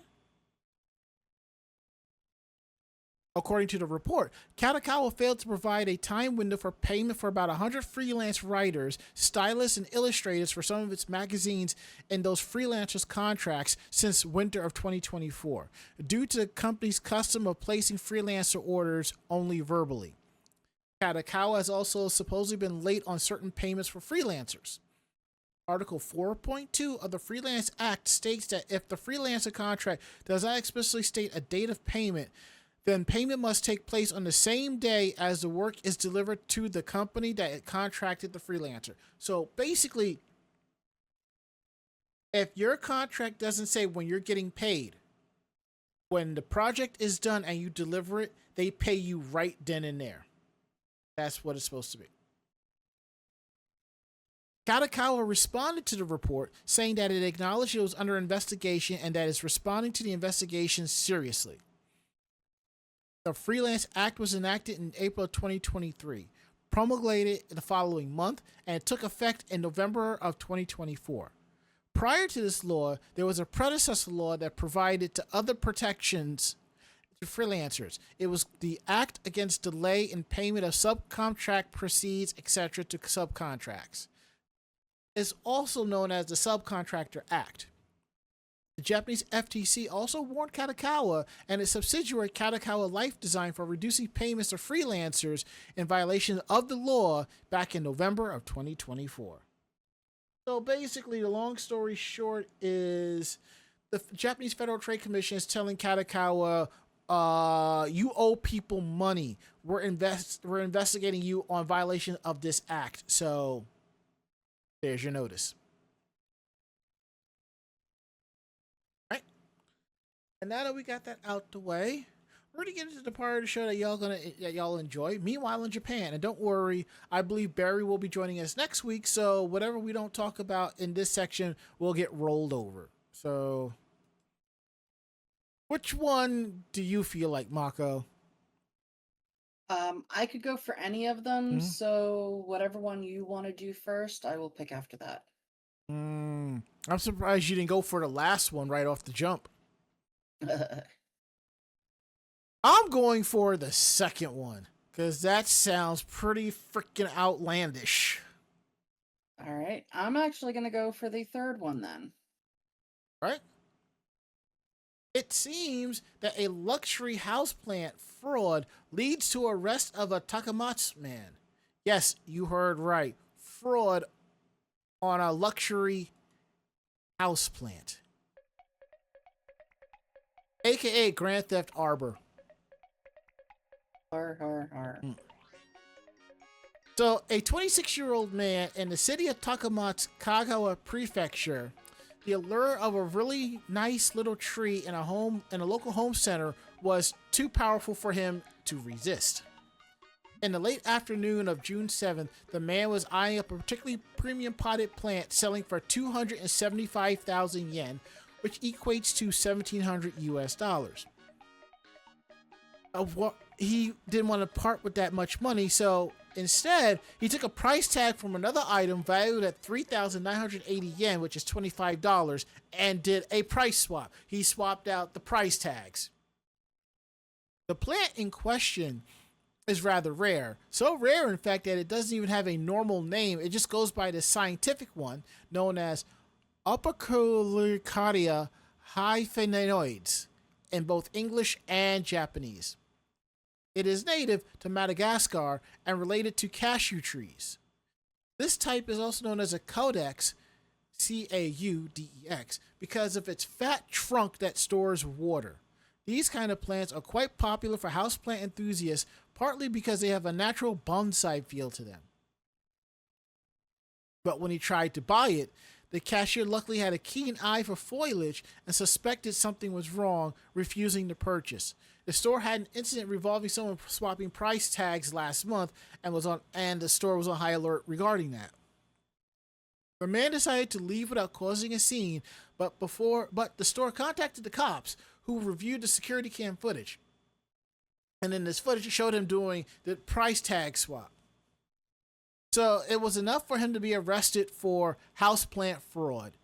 According to the report, Kadokawa failed to provide a time window for payment for about 100 freelance writers, stylists, and illustrators for some of its magazines and those freelancers' contracts since winter of 2024, due to the company's custom of placing freelancer orders only verbally. Kadokawa has also supposedly been late on certain payments for freelancers. Article 4.2 of the Freelance Act states that if the freelancer contract does not explicitly state a date of payment, then payment must take place on the same day as the work is delivered to the company that it contracted the freelancer. So basically, if your contract doesn't say when you're getting paid, when the project is done and you deliver it, they pay you right then and there. That's what it's supposed to be. Kadokawa responded to the report, saying that it acknowledged it was under investigation and that it's responding to the investigation seriously. The Freelance Act was enacted in April 2023, promulgated the following month, and it took effect in November of 2024. Prior to this law, there was a predecessor law that provided to other protections to freelancers. It was the Act Against Delay in Payment of Subcontract Proceeds, etc. to subcontracts. It's also known as the Subcontractor Act. The Japanese FTC also warned Kadokawa and its subsidiary Kadokawa Life Design for reducing payments to freelancers in violation of the law back in November of 2024. So basically, the long story short is the Japanese Federal Trade Commission is telling Kadokawa, you owe people money. We're investigating you on violation of this act. So there's your notice. And now that we got that out the way, we're gonna get into the part of the show that y'all enjoy. Meanwhile, in Japan, and don't worry, I believe Barry will be joining us next week. So whatever we don't talk about in this section will get rolled over. So, which one do you feel like, Mako? I could go for any of them. So whatever one you want to do first, I will pick after that. I'm surprised you didn't go for the last one right off the jump. I'm going for the second one because that sounds pretty freaking outlandish. All right. I'm actually going to go for the third one then. Right? It seems that a luxury houseplant fraud leads to arrest of a Takamatsu man. Yes, you heard right. Fraud on a luxury houseplant. AKA Grand Theft Arbor. So, a 26-year-old man in the city of Takamatsu, Kagawa Prefecture, the allure of a really nice little tree in a local home center was too powerful for him to resist. In the late afternoon of June 7th, the man was eyeing up a particularly premium potted plant selling for 275,000 yen, which equates to $1,700 US. He didn't want to part with that much money, so instead, he took a price tag from another item valued at 3,980 yen, which is $25, and did a price swap. He swapped out the price tags. The plant in question is rather rare. So rare, in fact, that it doesn't even have a normal name. It just goes by the scientific one, known as Apocolycaria hyphaenoides, in both English and Japanese. It is native to Madagascar and related to cashew trees. This type is also known as a Caudex, Caudex, because of its fat trunk that stores water. These kind of plants are quite popular for houseplant enthusiasts, partly because they have a natural bonsai feel to them. But when he tried to buy it, the cashier luckily had a keen eye for foliage and suspected something was wrong, refusing to purchase. The store had an incident revolving someone swapping price tags last month and the store was on high alert regarding that. The man decided to leave without causing a scene, but the store contacted the cops, who reviewed the security cam footage. And in this footage, it showed him doing the price tag swap. So it was enough for him to be arrested for houseplant fraud.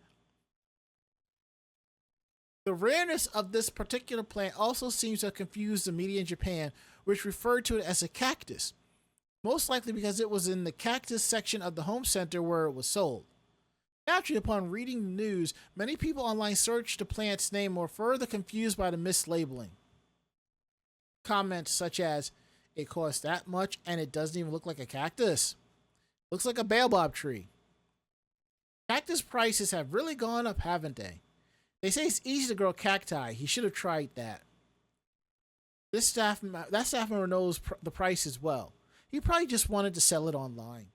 The rareness of this particular plant also seems to have confused the media in Japan, which referred to it as a cactus, most likely because it was in the cactus section of the home center where it was sold. Naturally, upon reading the news, many people online searched the plant's name and were further confused by the mislabeling. Comments such as, "It costs that much and it doesn't even look like a cactus. Looks like a baobab tree." Cactus prices have really gone up, haven't they? They say it's easy to grow cacti. He should have tried that. That staff member knows the price as well. He probably just wanted to sell it online.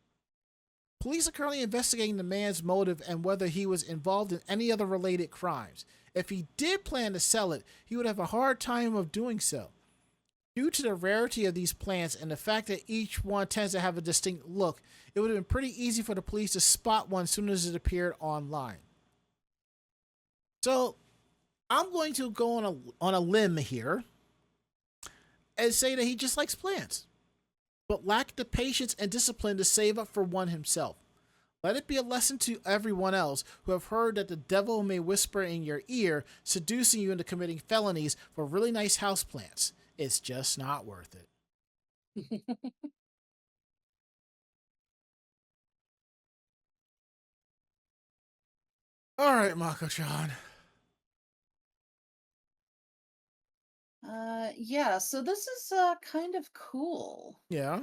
Police are currently investigating the man's motive and whether he was involved in any other related crimes. If he did plan to sell it, he would have a hard time of doing so. Due to the rarity of these plants and the fact that each one tends to have a distinct look, it would have been pretty easy for the police to spot one as soon as it appeared online. So, I'm going to go on a limb here and say that he just likes plants, but lacked the patience and discipline to save up for one himself. Let it be a lesson to everyone else who have heard that the devil may whisper in your ear, seducing you into committing felonies for really nice houseplants. It's just not worth it. All right, Mako-chan. Yeah, so this is kind of cool. Yeah.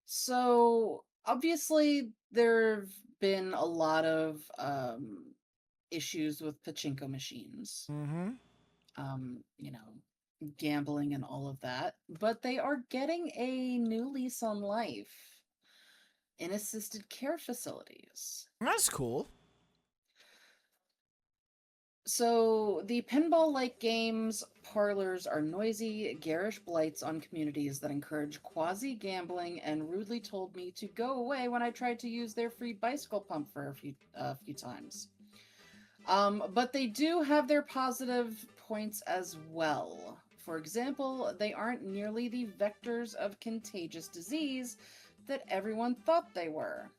So obviously there've been a lot of issues with pachinko machines. Mm-hmm. You know, gambling and all of that, but they are getting a new lease on life in assisted care facilities. That's cool. So, the pinball like games parlors are noisy, garish blights on communities that encourage quasi gambling and rudely told me to go away when I tried to use their free bicycle pump for a few times. But they do have their positive points as well. For example, they aren't nearly the vectors of contagious disease that everyone thought they were.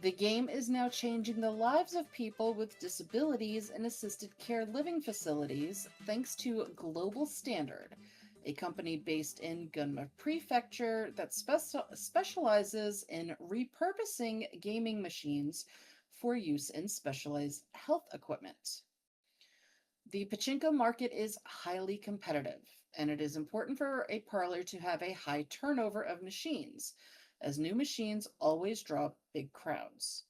The game is now changing the lives of people with disabilities in assisted care living facilities thanks to Global Standard, a company based in Gunma Prefecture that specializes in repurposing gaming machines for use in specialized health equipment. The pachinko market is highly competitive, and it is important for a parlor to have a high turnover of machines, as new machines always draw big crowds.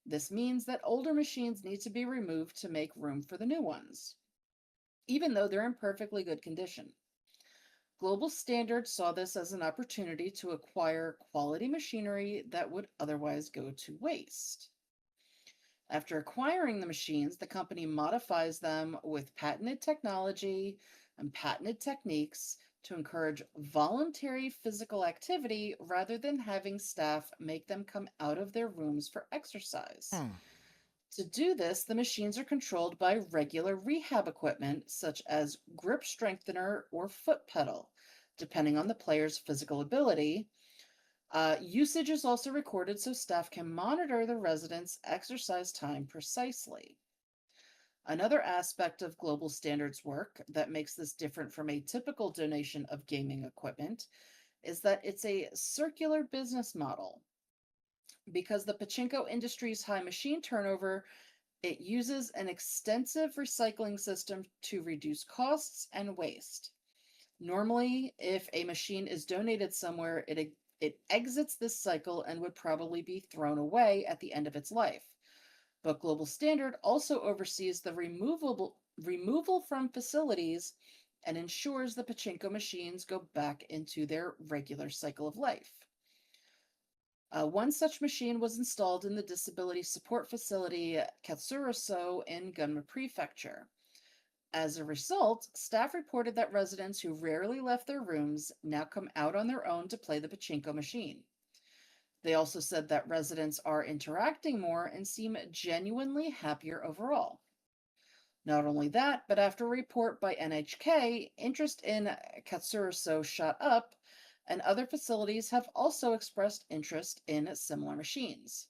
This means that older machines need to be removed to make room for the new ones, even though they're in perfectly good condition. Global Standard saw this as an opportunity to acquire quality machinery that would otherwise go to waste. After acquiring the machines, the company modifies them with patented technology and patented techniques to encourage voluntary physical activity rather than having staff make them come out of their rooms for exercise. Hmm. To do this, the machines are controlled by regular rehab equipment such as grip strengthener or foot pedal, depending on the player's physical ability. Usage is also recorded so staff can monitor the residents' exercise time precisely. Another aspect of Global Standards work that makes this different from a typical donation of gaming equipment is that it's a circular business model. Because the pachinko industry's high machine turnover, it uses an extensive recycling system to reduce costs and waste. Normally, if a machine is donated somewhere, it exits this cycle and would probably be thrown away at the end of its life. But Global Standard also oversees the removal from facilities and ensures the pachinko machines go back into their regular cycle of life. One such machine was installed in the disability support facility Katsuroso in Gunma Prefecture. As a result, staff reported that residents who rarely left their rooms now come out on their own to play the pachinko machine. They also said that residents are interacting more and seem genuinely happier overall. Not only that, but after a report by NHK, interest in Katsuroso shot up, and other facilities have also expressed interest in similar machines.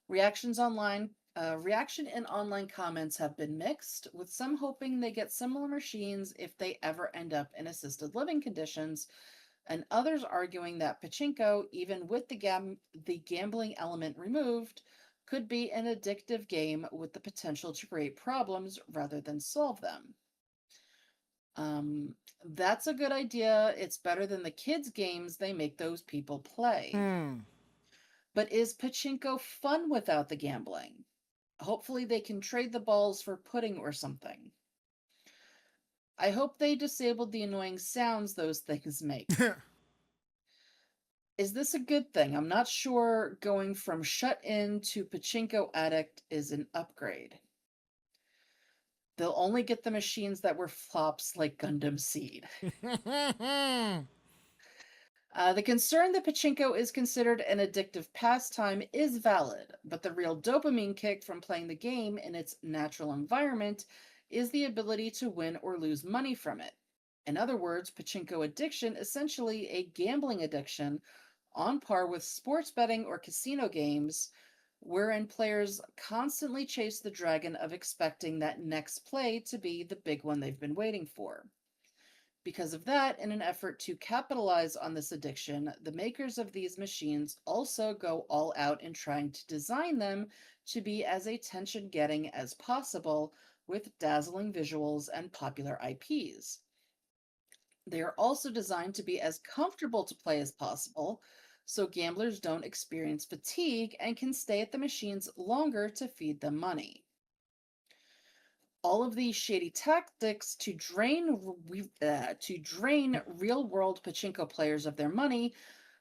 Reaction in online comments have been mixed, with some hoping they get similar machines if they ever end up in assisted living conditions, and others arguing that pachinko, even with the gambling element removed, could be an addictive game with the potential to create problems rather than solve them. That's a good idea. It's better than the kids' games they make those people play. Hmm. But is pachinko fun without the gambling? Hopefully they can trade the balls for pudding or something. I hope they disabled the annoying sounds those things make. Is this a good thing? I'm not sure going from shut in to pachinko addict is an upgrade. They'll only get the machines that were flops like Gundam Seed. The concern that pachinko is considered an addictive pastime is valid, but the real dopamine kick from playing the game in its natural environment is the ability to win or lose money from it. In other words, pachinko addiction, essentially a gambling addiction, on par with sports betting or casino games, wherein players constantly chase the dragon of expecting that next play to be the big one they've been waiting for. Because of that, in an effort to capitalize on this addiction, the makers of these machines also go all out in trying to design them to be as attention-getting as possible with dazzling visuals and popular IPs. They are also designed to be as comfortable to play as possible, so gamblers don't experience fatigue and can stay at the machines longer to feed them money. All of these shady tactics to drain real-world pachinko players of their money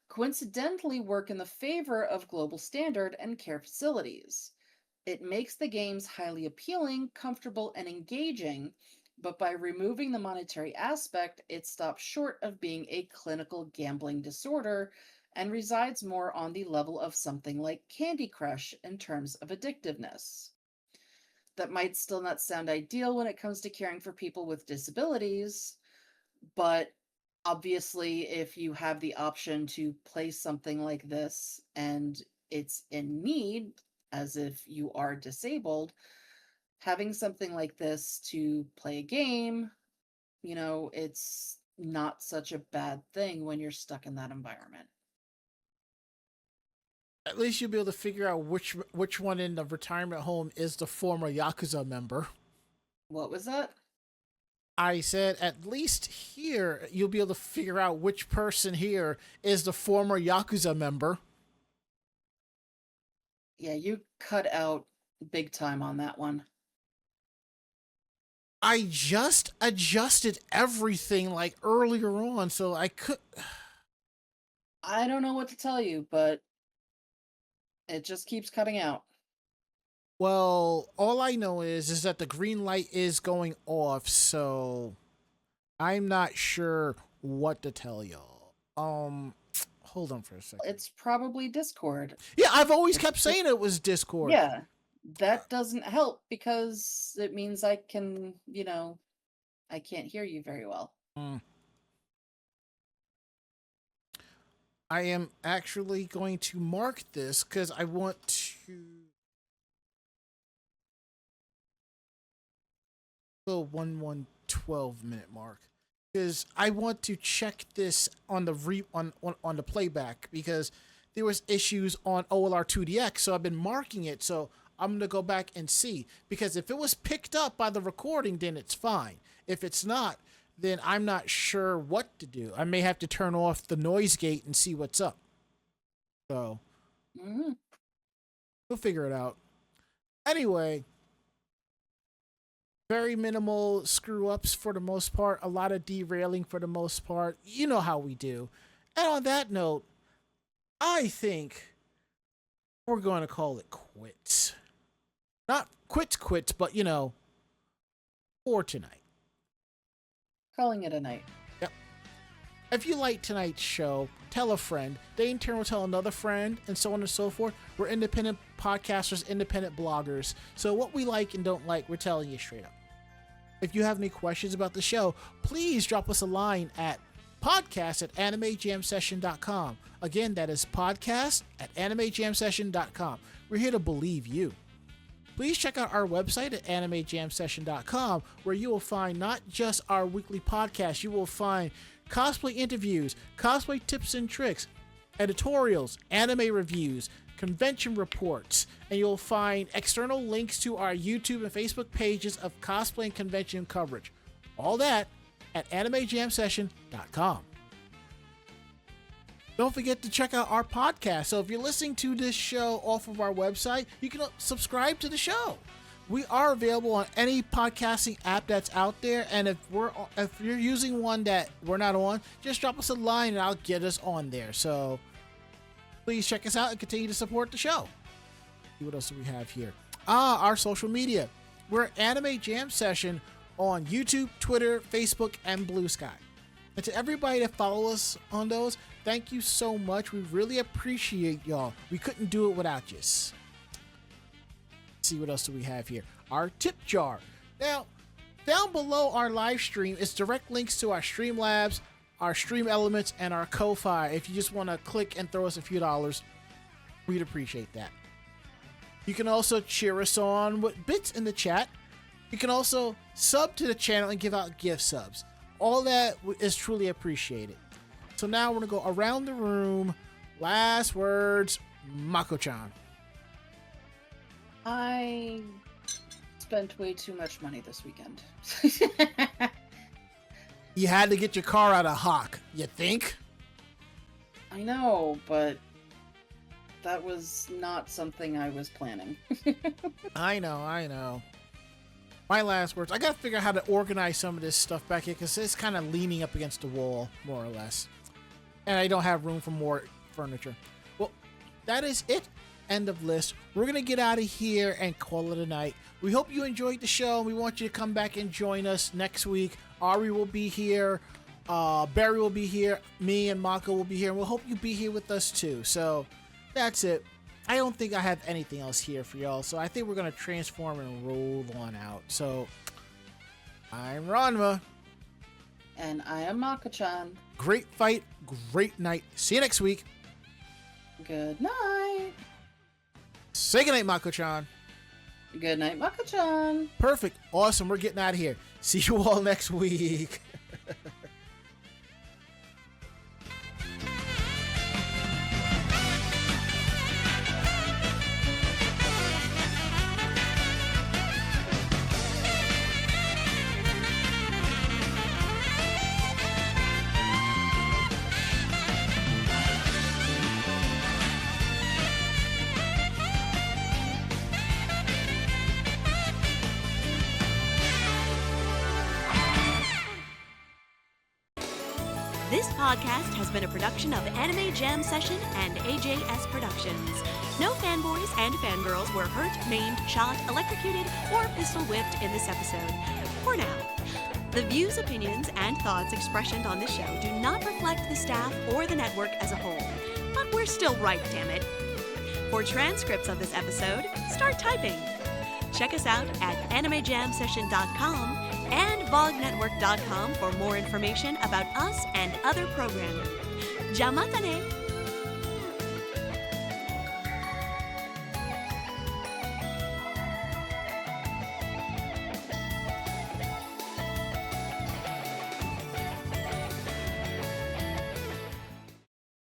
coincidentally work in the favor of global standard and care facilities. It makes the games highly appealing, comfortable, and engaging, but by removing the monetary aspect, it stops short of being a clinical gambling disorder and resides more on the level of something like Candy Crush in terms of addictiveness. That might still not sound ideal when it comes to caring for people with disabilities, but obviously, if you have the option to play something like this and it's in need, as if you are disabled, having something like this to play a game, it's not such a bad thing when you're stuck in that environment. At least you'll be able to figure out which one in the retirement home is the former Yakuza member. What was that? I said at least here you'll be able to figure out which person here is the former Yakuza member. Yeah, you cut out big time on that one. I just adjusted everything like earlier on, so I could. I don't know what to tell you, but it just keeps cutting out. Well, all I know is that the green light is going off, so I'm not sure what to tell y'all. Hold on for a second. It's probably Discord. Yeah, I've always kept saying it was Discord. Yeah, that doesn't help because it means I can, I can't hear you very well. I am actually going to mark this because I want to go 1:12 mark because I want to check this on the on the playback because there was issues on OLR 2DX, so I've been marking it. So I'm gonna go back and see because if it was picked up by the recording, then it's fine. If it's not, then I'm not sure what to do. I may have to turn off the noise gate and see what's up. So we'll figure it out. Anyway, very minimal screw ups for the most part. A lot of derailing for the most part. You know how we do. And on that note, I think we're going to call it quits. Not quits, but for tonight. Calling it a night. Yep. If you like tonight's show, tell a friend. They in turn will tell another friend, and so on and so forth. We're independent podcasters, independent bloggers. So what we like and don't like, we're telling you straight up. If you have any questions about the show, please drop us a line at podcast@animejamsession.com. Again, that is podcast@animejamsession.com. We're here to believe you. Please check out our website at animejamsession.com, where you will find not just our weekly podcast, you will find cosplay interviews, cosplay tips and tricks, editorials, anime reviews, convention reports, and you'll find external links to our YouTube and Facebook pages of cosplay and convention coverage. All that at animejamsession.com. Don't forget to check out our podcast. So if you're listening to this show off of our website, you can subscribe to the show. We are available on any podcasting app that's out there, and if you're using one that we're not on, just drop us a line and I'll get us on there. So please check us out and continue to support the show. See what else do we have here? Our social media. We're Anime Jam Session on YouTube, Twitter, Facebook, and Blue Sky. And to everybody that follow us on those, thank you so much. We really appreciate y'all. We couldn't do it without you. Let's see what else do we have here. Our tip jar. Now, down below our live stream is direct links to our Streamlabs, our Stream Elements, and our Ko-Fi. If you just want to click and throw us a few dollars, we'd appreciate that. You can also cheer us on with bits in the chat. You can also sub to the channel and give out gift subs. All that is truly appreciated. So now we're going to go around the room. Last words, Mako-chan. I spent way too much money this weekend. You had to get your car out of hock, you think? I know, but that was not something I was planning. I know. My last words, I gotta figure out how to organize some of this stuff back here because it's kind of leaning up against the wall, more or less. And I don't have room for more furniture. Well, that is it. End of list. We're gonna get out of here and call it a night. We hope you enjoyed the show. We want you to come back and join us next week. Ari will be here. Barry will be here. Me and Mako will be here. And we'll hope you be here with us too. So that's it. I don't think I have anything else here for y'all. So I think we're gonna transform and roll on out. So I'm Ranma. And I am Mako-chan. Great fight. Great night. See you next week. Good night. Say goodnight, Mako-chan. Good night, Mako-chan. Perfect. Awesome. We're getting out of here. See you all next week. This podcast has been a production of Anime Jam Session and AJS Productions. No fanboys and fangirls were hurt, maimed, shot, electrocuted, or pistol whipped in this episode. For now. The views, opinions, and thoughts expressed on this show do not reflect the staff or the network as a whole. But we're still right, damn it. For transcripts of this episode, start typing. Check us out at animejamsession.com and vognetwork.com for more information about us and other programming. Jamatane!